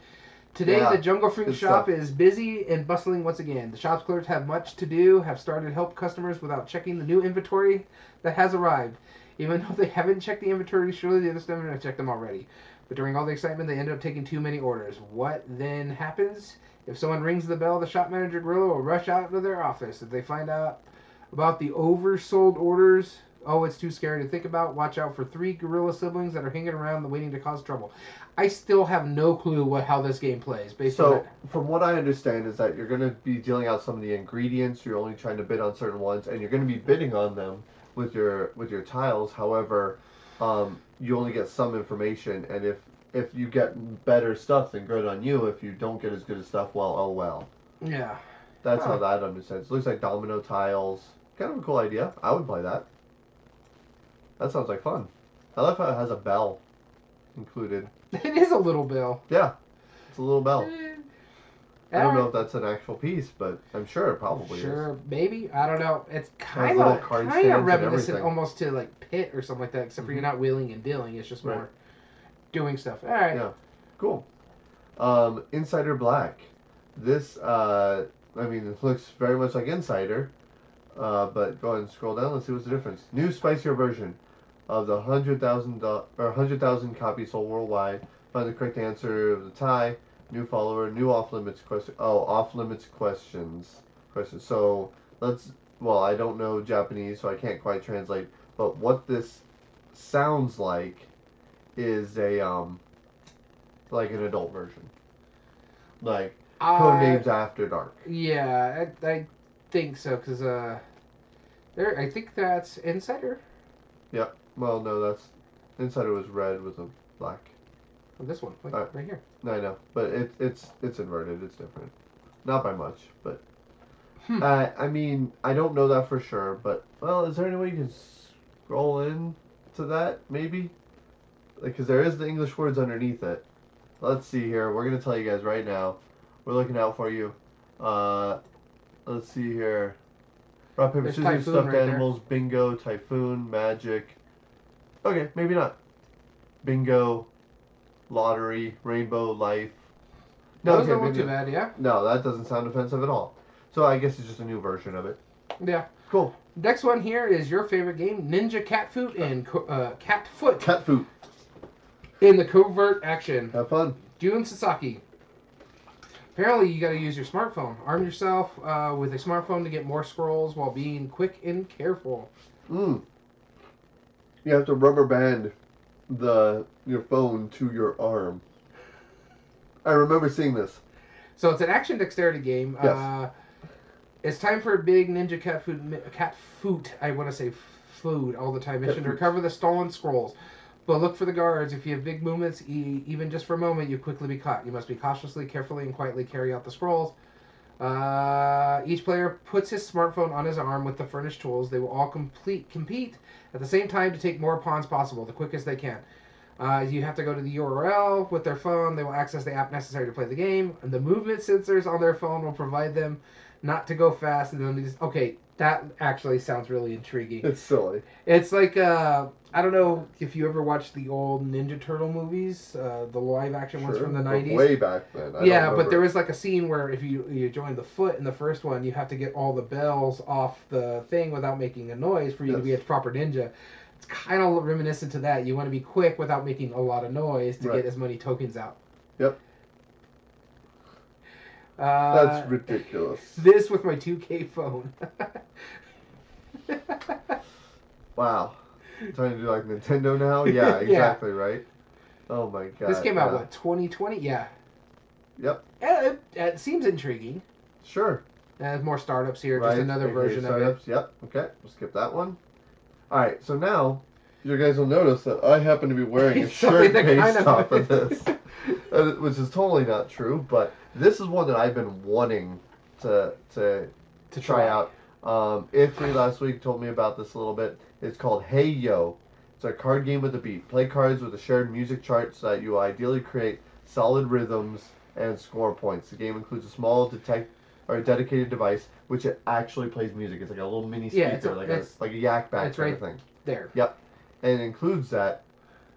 Today, Yeah, the Jungle Fruit good shop stuff. is busy and bustling once again. The shop's clerks have much to do, have started to help customers without checking the new inventory that has arrived. Even though they haven't checked the inventory, surely the other staff have checked them already. But during all the excitement, they end up taking too many orders. What then happens? If someone rings the bell, the shop manager Gorilla will rush out to their office. If they find out about the oversold orders, oh, it's too scary to think about. Watch out for 3 gorilla siblings that are hanging around waiting to cause trouble. I still have no clue how this game plays based on So, it. from what I understand, is that you're going to be dealing out some of the ingredients. You're only trying to bid on certain ones, and you're going to be bidding on them with your tiles. However, you only get some information, and if you get better stuff, then good on you. If you don't get as good as stuff, well, oh well. Yeah. That's Huh. how that understands. It looks like domino tiles. Kind of a cool idea. I would play that. That sounds like fun. I love how it has a bell included. It is a little bell. Yeah, it's a little bell. I don't know if Alright. that's an actual piece, but I'm sure it probably Sure, is. maybe. I don't know. It's Has kind little of card stands and reminiscent everything. almost to like Pit or something like that, except for you're not wheeling and dealing. It's just Right. more doing stuff. All right. Yeah. Cool. Insider Black. This, I mean, it looks very much like Insider, but go ahead and scroll down. Let's see what's the difference. New, spicier version of the 100,000 copies sold worldwide. Find the correct answer of the tie. New follower. New off limits question. Oh, off limits questions. So let's. Well, I don't know Japanese, so I can't quite translate. But what this sounds like is a like an adult version, like Codenames After Dark. Yeah, I think so because there I think that's Insider. Yep. Well, no, that's Insider was red with a black. Oh, this one, like, right here. I know, but it's inverted. It's different, not by much, but. I mean, I don't know that for sure, but well, is there any way you can scroll in to that maybe? Because there is the English words underneath it. Let's see here. We're gonna tell you guys right now. We're looking out for you. Let's see here. Rock paper There's scissors, Typhoon stuffed right there. animals, bingo, typhoon, magic. Okay, maybe not. Bingo, lottery, rainbow, life. No, Those okay, don't look maybe too bad, yeah. no, that doesn't sound offensive at all. So I guess it's just a new version of it. Yeah. Cool. Next one here is your favorite game, Ninja Catfoot and Catfoot Cat food. in the covert action. Have fun. Jun Sasaki. Apparently, you got to use your smartphone. Arm yourself with a smartphone to get more scrolls while being quick and careful. You have to rubber band your phone to your arm. I remember seeing this. So it's an action dexterity game. Yes. It's time for a big ninja cat food. I want to say food all the time. Mission to recover the stolen scrolls. But look for the guards. If you have big movements, even just for a moment, you quickly be caught. You must be cautiously, carefully, and quietly carry out the scrolls. Each player puts his smartphone on his arm with the furnished tools. They will all compete at the same time to take more pawns possible, the quickest they can. You have to go to the URL with their phone. They will access the app necessary to play the game. And the movement sensors on their phone will provide them not to go fast. And then okay, that actually sounds really intriguing. It's silly. It's like I don't know if you ever watched the old Ninja Turtle movies, the live action ones from the but 90s. way back then. I Yeah, don't but there remember. was like a scene where if you join the foot in the first one, you have to get all the bells off the thing without making a noise for you to be a proper ninja. It's kind of reminiscent to that. You want to be quick without making a lot of noise to get as many tokens out. Yep. That's ridiculous. This with my 2K phone. Wow. Trying to do like Nintendo now? Yeah, exactly, right? Oh my god. This came out, what, 2020? Yeah. Yep. It seems intriguing. Sure. There's more startups here, just another version of it. Yep. Okay, we'll skip that one. Alright, so now you guys will notice that I happen to be wearing a shirt based off of this. Which is totally not true, but this is one that I've been wanting to try out. Ifri last week told me about this a little bit. It's called Hey Yo. It's a card game with a beat. Play cards with a shared music chart so that you ideally create solid rhythms and score points. The game includes a small dedicated device which it actually plays music. It's like a little mini speaker, like a yak back kind of thing. There. Yep. And it includes that.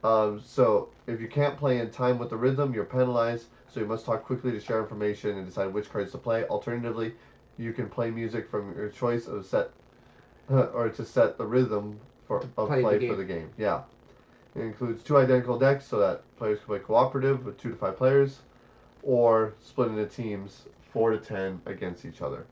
So if you can't play in time with the rhythm, you're penalized. so you must talk quickly to share information and decide which cards to play. Alternatively, you can play music from your choice of set or to set the rhythm of play for the game. Yeah. It includes 2 identical decks so that players can play cooperative with 2 to 5 players, or split into teams 4 to 10 against each other.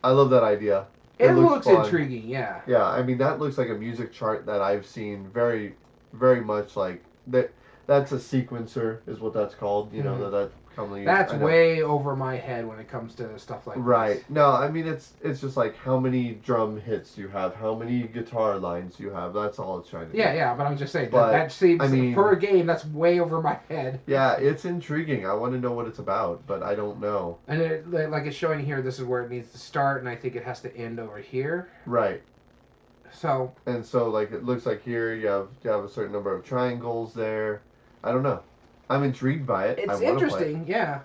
I love that idea. It looks intriguing, yeah. Yeah, I mean that looks like a music chart that I've seen very, very much like that. That's a sequencer, is what that's called. You know that commonly. That's way over my head when it comes to stuff like right. this. No, I mean it's just like how many drum hits you have, how many guitar lines you have. That's all it's trying to do. Yeah, but I'm just saying that seems for a game that's way over my head. Yeah, it's intriguing. I want to know what it's about, but I don't know. And like it's showing here, this is where it needs to start, and I think it has to end over here. Right. So. And so like it looks like here you have a certain number of triangles there. I don't know. I'm intrigued by it. It's interesting, yeah.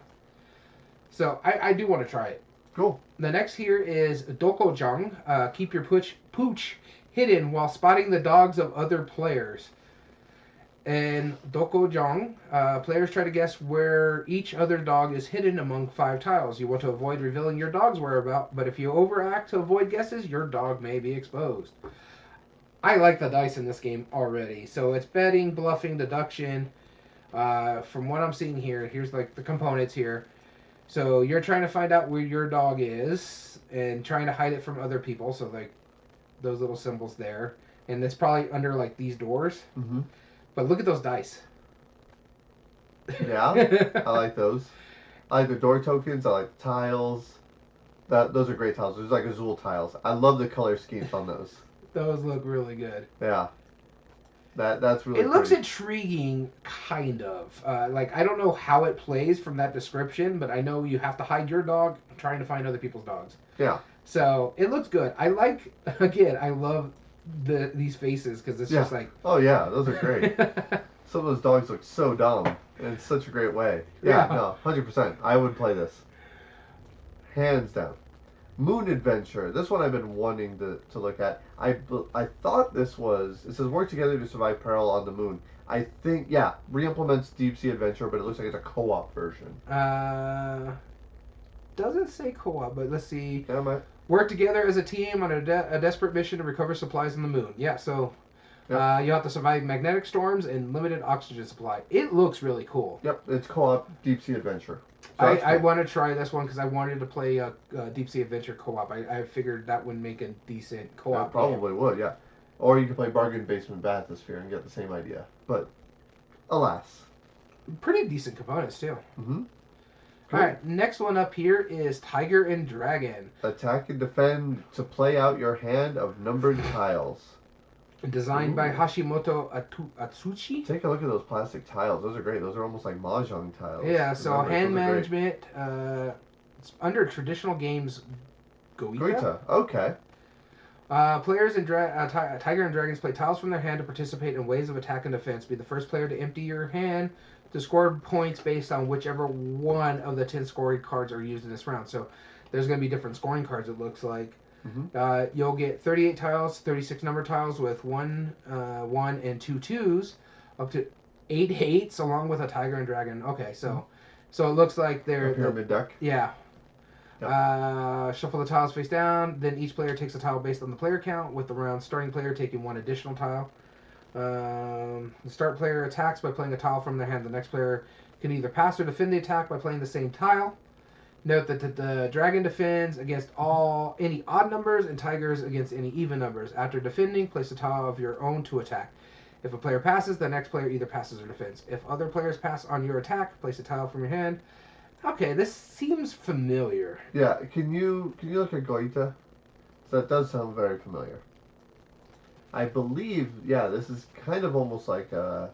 So I do want to try it. Cool. The next here is Dokojang. Keep your pooch hidden while spotting the dogs of other players. And Dokojang, players try to guess where each other dog is hidden among 5 tiles. You want to avoid revealing your dog's whereabouts, but if you overact to avoid guesses, your dog may be exposed. I like the dice in this game already. So it's betting, bluffing, deduction. From what I'm seeing here, here's like the components here. So you're trying to find out where your dog is and trying to hide it from other people. So like those little symbols there, and it's probably under like these doors. Mm-hmm. But look at those dice. Yeah, I like those. I like the door tokens. I like the tiles. Those are great tiles. There's like Azul tiles. I love the color schemes on those. Those look really good. Yeah. That's really. It looks intriguing, kind of. Like I don't know how it plays from that description, but I know you have to hide your dog trying to find other people's dogs. Yeah. So it looks good. I love these faces because it's just like. Oh yeah, those are great. Some of those dogs look so dumb in such a great way. Yeah. No, 100%. I would play this. Hands down. Moon Adventure. This one I've been wanting to look at. I thought this was... It says work together to survive peril on the moon. I think, yeah, re-implements Deep Sea Adventure, but it looks like it's a co-op version. Doesn't say co-op, but let's see. Yeah, work together as a team on a desperate mission to recover supplies on the moon. Yeah, so you have to survive magnetic storms and limited oxygen supply. It looks really cool. Yep, it's co-op Deep Sea Adventure. So I want to try this one because I wanted to play a Deep Sea Adventure co-op. I figured that would make a decent co-op. It probably would, yeah. Or you could play Bargain Basement Bathysphere and get the same idea. But, alas. Pretty decent components, too. Mm-hmm. Cool. Alright, next one up here is Tiger and Dragon. Attack and defend to play out your hand of numbered tiles. Designed by Hashimoto Atsushi. Take a look at those plastic tiles. Those are great. Those are almost like mahjong tiles. Yeah, so hand management. It's under traditional games. Goita. Okay. Players in Tiger and Dragons play tiles from their hand to participate in waves of attack and defense. Be the first player to empty your hand to score points based on whichever one of the 10 scoring cards are used in this round. So there's going to be different scoring cards, it looks like. Mm-hmm. You'll get 38 tiles, 36 number tiles with 1 and 2 2s, up to 8 8s, along with a Tiger and Dragon. Okay, so it looks like they're... A pyramid deck? Yeah. Yep. Shuffle the tiles face down, then each player takes a tile based on the player count, with the round's starting player taking 1 additional tile. The start player attacks by playing a tile from their hand. The next player can either pass or defend the attack by playing the same tile. Note that the dragon defends against any odd numbers and tigers against any even numbers. After defending, place a tile of your own to attack. If a player passes, the next player either passes or defends. If other players pass on your attack, place a tile from your hand. Okay, this seems familiar. Yeah, can you look at Goita? So that does sound very familiar. I believe, this is kind of almost like a...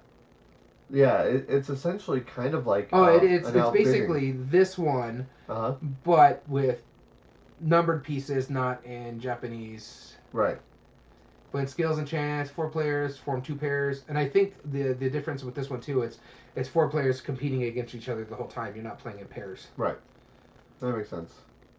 Yeah, it's essentially kind of like... It's basically this one, but with numbered pieces, not in Japanese. Right. Blend skills and chance, 4 players, form 2 pairs. And I think the difference with this one, too, it's 4 players competing against each other the whole time. You're not playing in pairs. Right. That makes sense.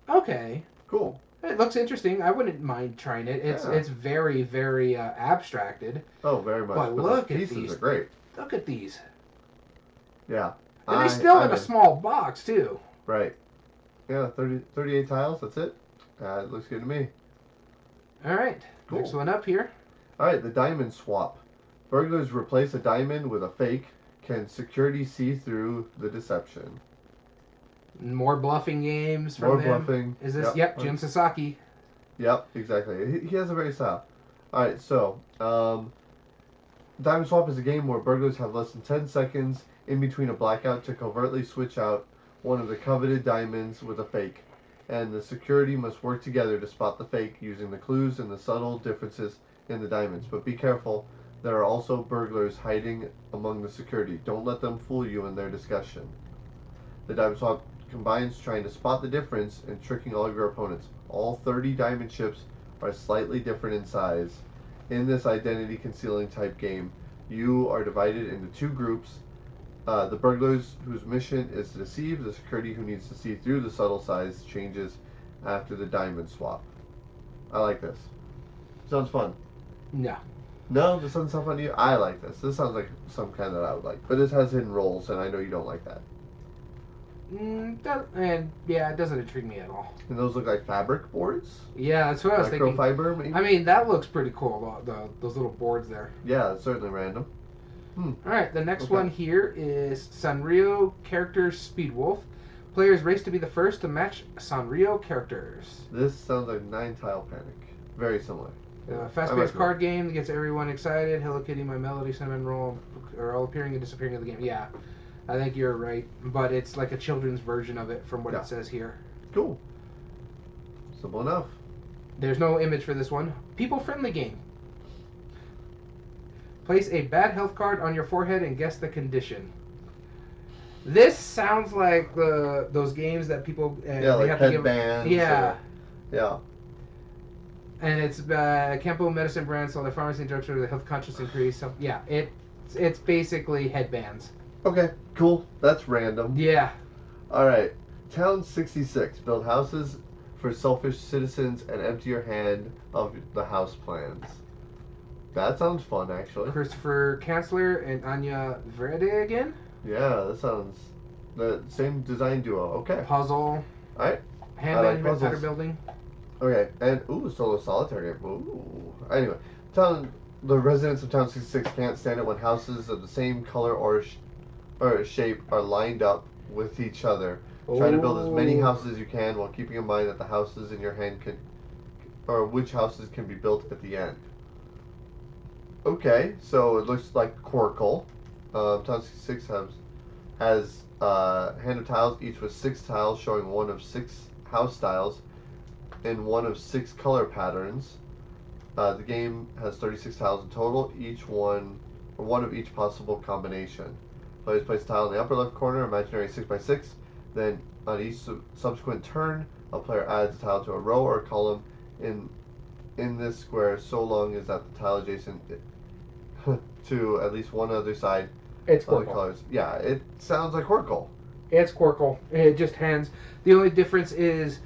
Okay. Cool. It looks interesting. I wouldn't mind trying it. It's very, very abstracted. Oh, very much. But look the at pieces these. are great. Look at these. Yeah. And they're still in a small box, too. Right. Yeah, 38 tiles, that's it. It looks good to me. All right. Cool. Next one up here. All right, the diamond swap. Burglars replace a diamond with a fake. Can security see through the deception? More bluffing games from More them. bluffing. Is this? Yep, Jim Sasaki. Yep, exactly. He has a very style. All right, so diamond swap is a game where burglars have less than 10 seconds in between a blackout to covertly switch out one of the coveted diamonds with a fake, and the security must work together to spot the fake using the clues and the subtle differences in the diamonds. But be careful, there are also burglars hiding among the security. Don't let them fool you in their discussion. The diamond swap combines trying to spot the difference and tricking all of your opponents. All 30 diamond chips are slightly different in size. In this identity concealing type game, you are divided into two groups. The burglars whose mission is to deceive, the security who needs to see through the subtle size changes after the diamond swap. I like this. Sounds fun. No. No, this doesn't sound fun to you? I like this. This sounds like some kind that I would like. But this has hidden roles, and I know you don't like that. It doesn't intrigue me at all. And those look like fabric boards? Yeah, that's what I was thinking. Microfiber, maybe? I mean, that looks pretty cool, those little boards there. Yeah, it's certainly random. Alright, the next one here is Sanrio Characters Speed Wolf. Players race to be the first to match Sanrio characters. This sounds like 9-Tile Panic. Very similar. Fast-paced card game that gets everyone excited. Hello Kitty, My Melody, Cinnamon Roll are all appearing and disappearing in the game. Yeah, I think you're right. But it's like a children's version of it from what it says here. Cool. Simple enough. There's no image for this one. People-friendly game. Place a bad health card on your forehead and guess the condition. This sounds like those games that people like they have headbands. Yeah. Yeah. And it's Campo Medicine brand, so the pharmacy and drugstore, the health conscious increase. So yeah, it's basically headbands. Okay, cool. That's random. Yeah. All right. Town 66. Build houses for selfish citizens and empty your hand of the house plans. That sounds fun, actually. Christopher Kanzler and Anya Verde again. Yeah, that sounds the same design duo. Okay. Puzzle. All right. Handmade pattern building. Okay, and solo solitaire game. Ooh. Anyway, the residents of Town 66 can't stand it when houses of the same color or shape are lined up with each other. Try to build as many houses as you can while keeping in mind that the houses in your hand which houses can be built at the end. Okay, so it looks like Quirkle. Town 66 has hand of tiles, each with 6 tiles, showing one of 6 house styles and one of 6 color patterns. The game has 36 tiles in total, one of each possible combination. Players place a tile in the upper left corner, imaginary 6x6. Then on each subsequent turn, a player adds a tile to a row or a column in this square, so long as that the tile adjacent to at least one other side. It's of the Quirkle. colors. Yeah, it sounds like Quirkle. It's Quirkle. It just hands. The only difference is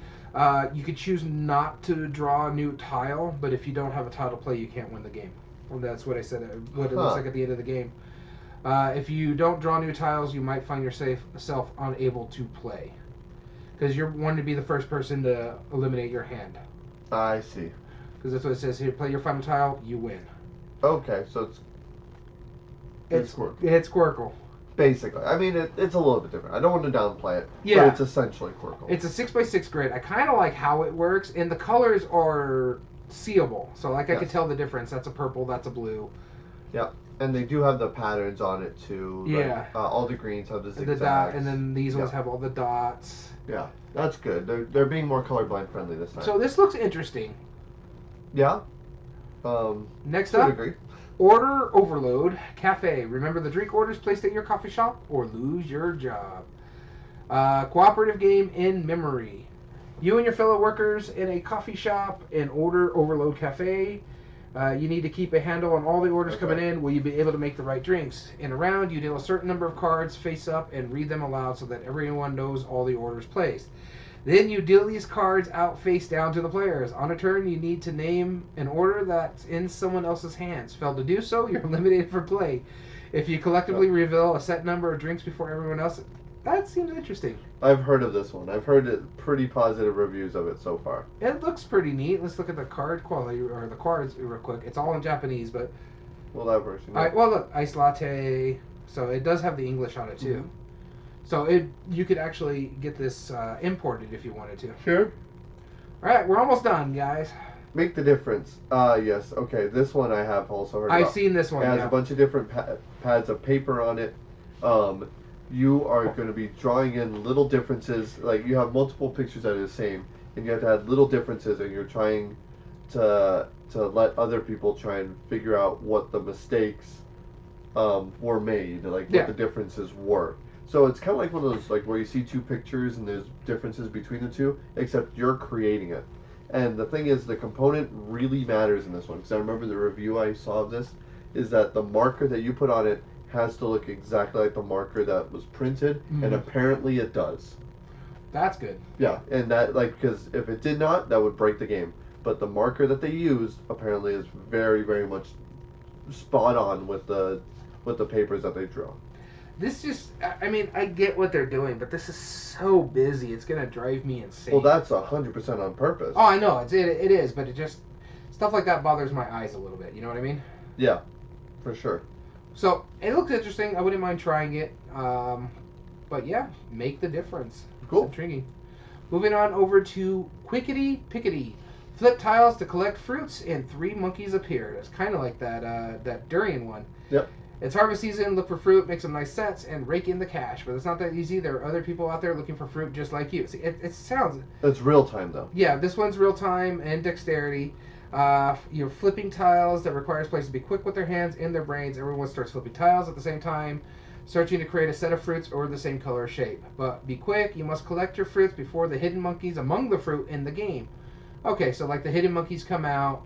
you could choose not to draw a new tile, but if you don't have a tile to play, you can't win the game. Well, that's what I said. What it looks like at the end of the game. If you don't draw new tiles, you might find yourself unable to play, because you're wanting to be the first person to eliminate your hand. I see. Because that's what it says here. Play your final tile, you win. Okay, so it's Quirkle. It's Quirkle. Basically. I mean, it's a little bit different. I don't want to downplay it, yeah, but it's essentially Quirkle. It's a 6x6 grid. I kind of like how it works, and the colors are seeable. So, I could tell the difference. That's a purple, that's a blue. Yep. And they do have the patterns on it, too. Yeah. Like, all the greens have the zigzags. And then these ones have all the dots. Yeah, that's good. They're being more colorblind friendly this time. So, this looks interesting. Yeah. Next up, agree. Order Overload Cafe. Remember the drink orders placed at your coffee shop or lose your job. Cooperative game in memory. You and your fellow workers in a coffee shop in Order Overload Cafe. You need to keep a handle on all the orders coming in. Will you be able to make the right drinks? In a round, you deal a certain number of cards face up and read them aloud so that everyone knows all the orders placed. Then you deal these cards out face down to the players. On a turn, you need to name an order that's in someone else's hands. Fail to do so, you're eliminated from play. If you collectively reveal a set number of drinks before everyone else, that seems interesting. I've heard of this one. I've heard pretty positive reviews of it so far. It looks pretty neat. Let's look at the card quality, or the cards real quick. It's all in Japanese, but... Well, that version. Yeah. Well, look, Ice Latte. So it does have the English on it, too. Mm-hmm. So you could actually get this imported if you wanted to. Sure. All right, we're almost done, guys. Make the difference. Yes. Okay, this one I have also heard about. I've seen this one, It has a bunch of different pads of paper on it. You are going to be drawing in little differences. Like, you have multiple pictures that are the same, and you have to add little differences, and you're trying to let other people try and figure out what the mistakes were made, like what the differences were. So it's kind of like one of those, like, where you see two pictures and there's differences between the two, except you're creating it. And the thing is, the component really matters in this one, because I remember the review I saw of this is that the marker that you put on it has to look exactly like the marker that was printed, and apparently it does. That's good. Yeah, and that, like, because if it did not, that would break the game. But the marker that they used apparently is very, very much spot on with the papers that they draw. This just, I mean, I get what they're doing, but this is so busy, it's going to drive me insane. Well, that's 100% on purpose. Oh, I know, it is, but it just, stuff like that bothers my eyes a little bit, you know what I mean? Yeah, for sure. So, it looks interesting, I wouldn't mind trying it, but yeah, make the difference. Cool. It's intriguing. Moving on over to Quickety Pickety. Flip tiles to collect fruits, and 3 monkeys appear. It's kind of like that durian one. Yep. It's harvest season, look for fruit, make some nice sets, and rake in the cash. But it's not that easy. There are other people out there looking for fruit just like you. See, it sounds... It's real time, though. Yeah, this one's real time and dexterity. You're flipping tiles that requires players to be quick with their hands and their brains. Everyone starts flipping tiles at the same time, searching to create a set of fruits or the same color or shape. But be quick, you must collect your fruits before the hidden monkeys among the fruit in the game. Okay, so like the hidden monkeys come out.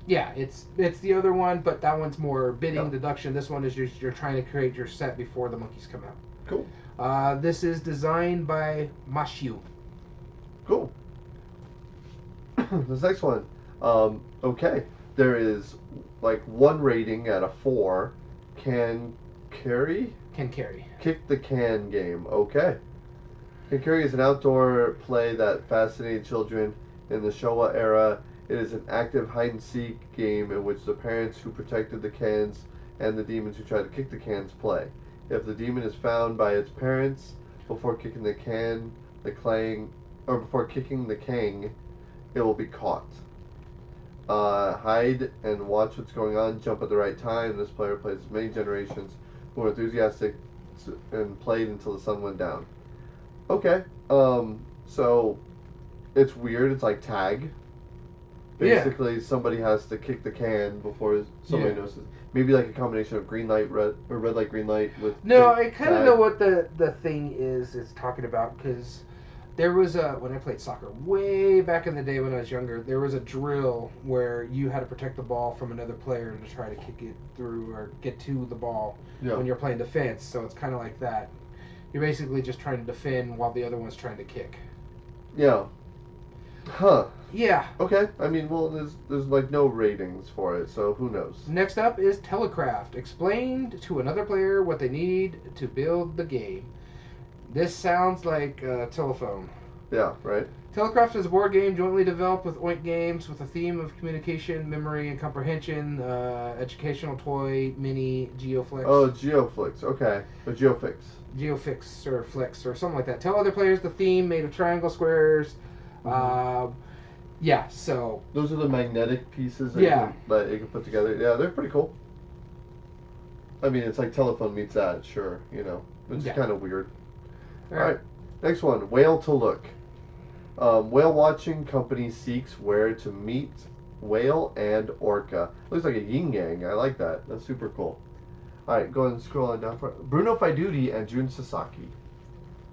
Yeah, it's the other one, but that one's more bidding, deduction. This one is you're trying to create your set before the monkeys come out. Cool. This is designed by Mashu. Cool. This next one. Okay. There is like 1 rating out of 4. Can carry? Can carry. Kick the can game. Okay. Can carry is an outdoor play that fascinated children in the Showa era. It is an active hide-and-seek game in which the parents who protected the cans and the demons who tried to kick the cans play. If the demon is found by its parents before kicking the can, before kicking the kang, it will be caught. Hide and watch what's going on. Jump at the right time. This player plays as many generations who are enthusiastic and played until the sun went down. Okay. So it's weird. It's like tag. Basically, somebody has to kick the can before somebody notices. Maybe like a combination of green light, red, or red light, green light with. No, I kind of know what the thing is talking about, because there was when I played soccer way back in the day when I was younger, there was a drill where you had to protect the ball from another player to try to kick it through or get to the ball when you're playing defense. So it's kind of like that. You're basically just trying to defend while the other one's trying to kick. Yeah. Huh. Yeah. Okay. I mean, well, there's like no ratings for it, so who knows? Next up is Telecraft. Explained to another player what they need to build the game. This sounds like telephone. Yeah, right. Telecraft is a board game jointly developed with Oink Games with a theme of communication, memory, and comprehension. Educational toy, mini, Geoflix. Oh, Geoflix. Okay. Or Geofix. Geofix or Flix or something like that. Tell other players the theme made of triangle squares. Yeah, so... Those are the magnetic pieces that you can put together. Yeah, they're pretty cool. I mean, it's like telephone meets that, sure, you know. It's kind of weird. Alright, next one. Whale to look. Whale watching company seeks where to meet whale and orca. Looks like a yin yang. I like that. That's super cool. Alright, go ahead and scroll on down. Bruno Faiduti and Jun Sasaki.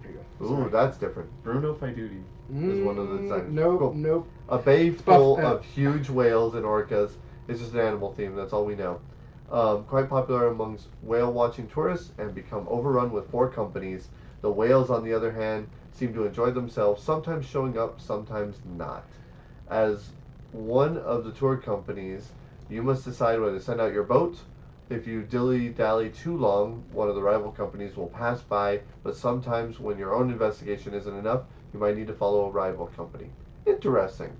There you go. Ooh, that's different. Bruno Faiduti is one of the designers. Nope, cool. nope. A bay full of huge whales and orcas. It's just an animal theme. That's all we know. Quite popular amongst whale-watching tourists and become overrun with 4 companies. The whales, on the other hand, seem to enjoy themselves, sometimes showing up, sometimes not. As one of the tour companies, you must decide whether to send out your boat. If you dilly-dally too long, one of the rival companies will pass by, but sometimes when your own investigation isn't enough, you might need to follow a rival company. Interesting.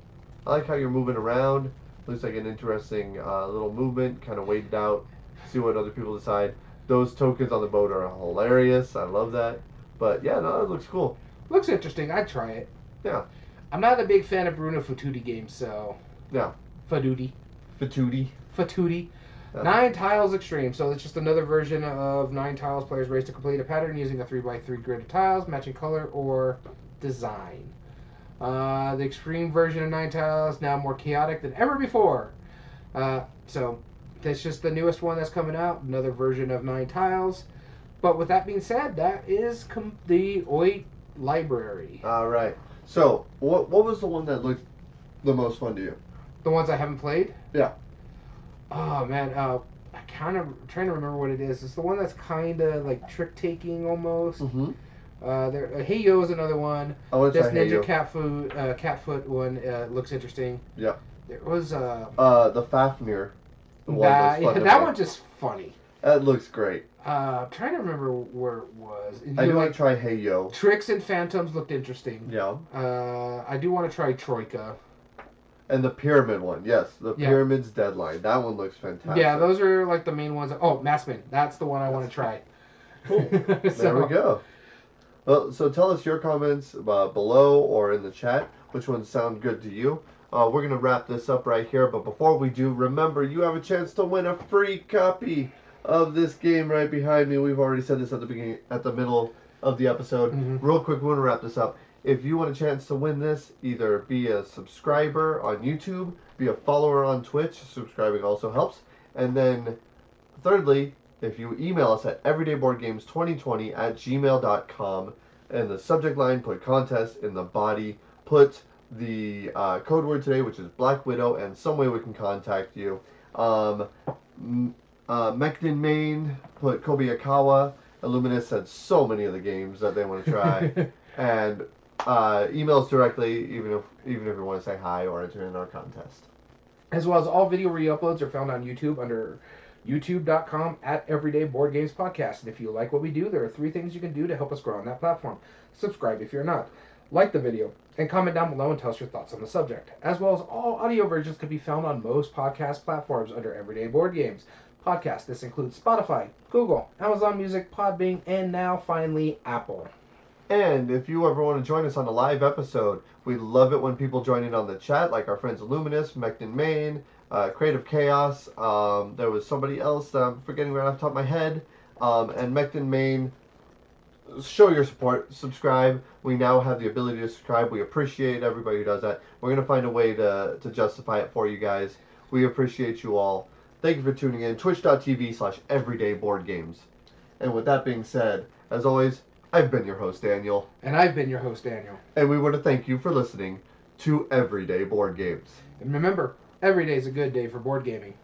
I like how you're moving around. Looks like an interesting little movement, kind of wait it out, see what other people decide. Those tokens on the boat are hilarious. I love that. But yeah, no, it looks cool. Looks interesting. I'd try it. Yeah. I'm not a big fan of Bruno Fatuti games, so. Yeah. Fatuti. Fatuti. Yeah. 9 Tiles Extreme. So it's just another version of 9 Tiles. Players race to complete a pattern using a 3x3 grid of tiles, matching color or design. The extreme version of 9 Tiles, now more chaotic than ever before. So that's just the newest one that's coming out. Another version of 9 Tiles. But with that being said, that is the Oink library. All right. So what was the one that looked the most fun to you? The ones I haven't played? Yeah. Oh man, I kind of trying to remember what it is. It's the one that's kind of like trick taking almost. Mm-hmm. Hey Yo is another one. I want to This try Hey Yo. Ninja Catfoot one looks interesting. Yeah. There was the Fafnir. That one's just funny. That looks great. I'm trying to remember where it was. I do want to try Hey Yo. Tricks and Phantoms looked interesting. Yeah. I do want to try Troika. And the Pyramid one, yes. The Pyramid's Deadline. That one looks fantastic. Yeah, those are like the main ones. Oh, Massman. That's the one I want to try. Cool. There we go. Well, so tell us your comments below or in the chat. Which ones sound good to you? We're going to wrap this up right here. But before we do, remember, you have a chance to win a free copy of this game right behind me. We've already said this at the middle of the episode. Mm-hmm. Real quick, we want to wrap this up. If you want a chance to win this, either be a subscriber on YouTube, be a follower on Twitch. Subscribing also helps. And then, thirdly, if you email us at everydayboardgames2020@gmail.com, and the subject line, put contest. In the body, put the code word today, which is Black Widow, and some way we can contact you. Mekden Main, put Kobayakawa. Illuminus said so many of the games that they want to try. And email us directly, even if you want to say hi or enter in our contest. As well as all video re-uploads are found on YouTube under youtube.com/everydayboardgamespodcast. And if you like what we do, there are 3 things you can do to help us grow on that platform. Subscribe if you're not. Like the video, and comment down below and tell us your thoughts on the subject. As well as all audio versions can be found on most podcast platforms under Everyday Board Games Podcast. This includes Spotify, Google, Amazon Music, Podbean, and now finally Apple. And if you ever want to join us on a live episode, we love it when people join in on the chat, like our friends Illuminus, Mekden Main, Creative Chaos. There was somebody else that I'm forgetting right off the top of my head. And Mekden Main, show your support, subscribe. We now have the ability to subscribe. We appreciate everybody who does that. We're going to find a way to justify it for you guys. We appreciate you all. Thank you for tuning in. Twitch.tv/everydayboardgames. And with that being said, as always, I've been your host, Daniel. And I've been your host, Daniel. And we want to thank you for listening to Everyday Board Games. And remember, every day is a good day for board gaming.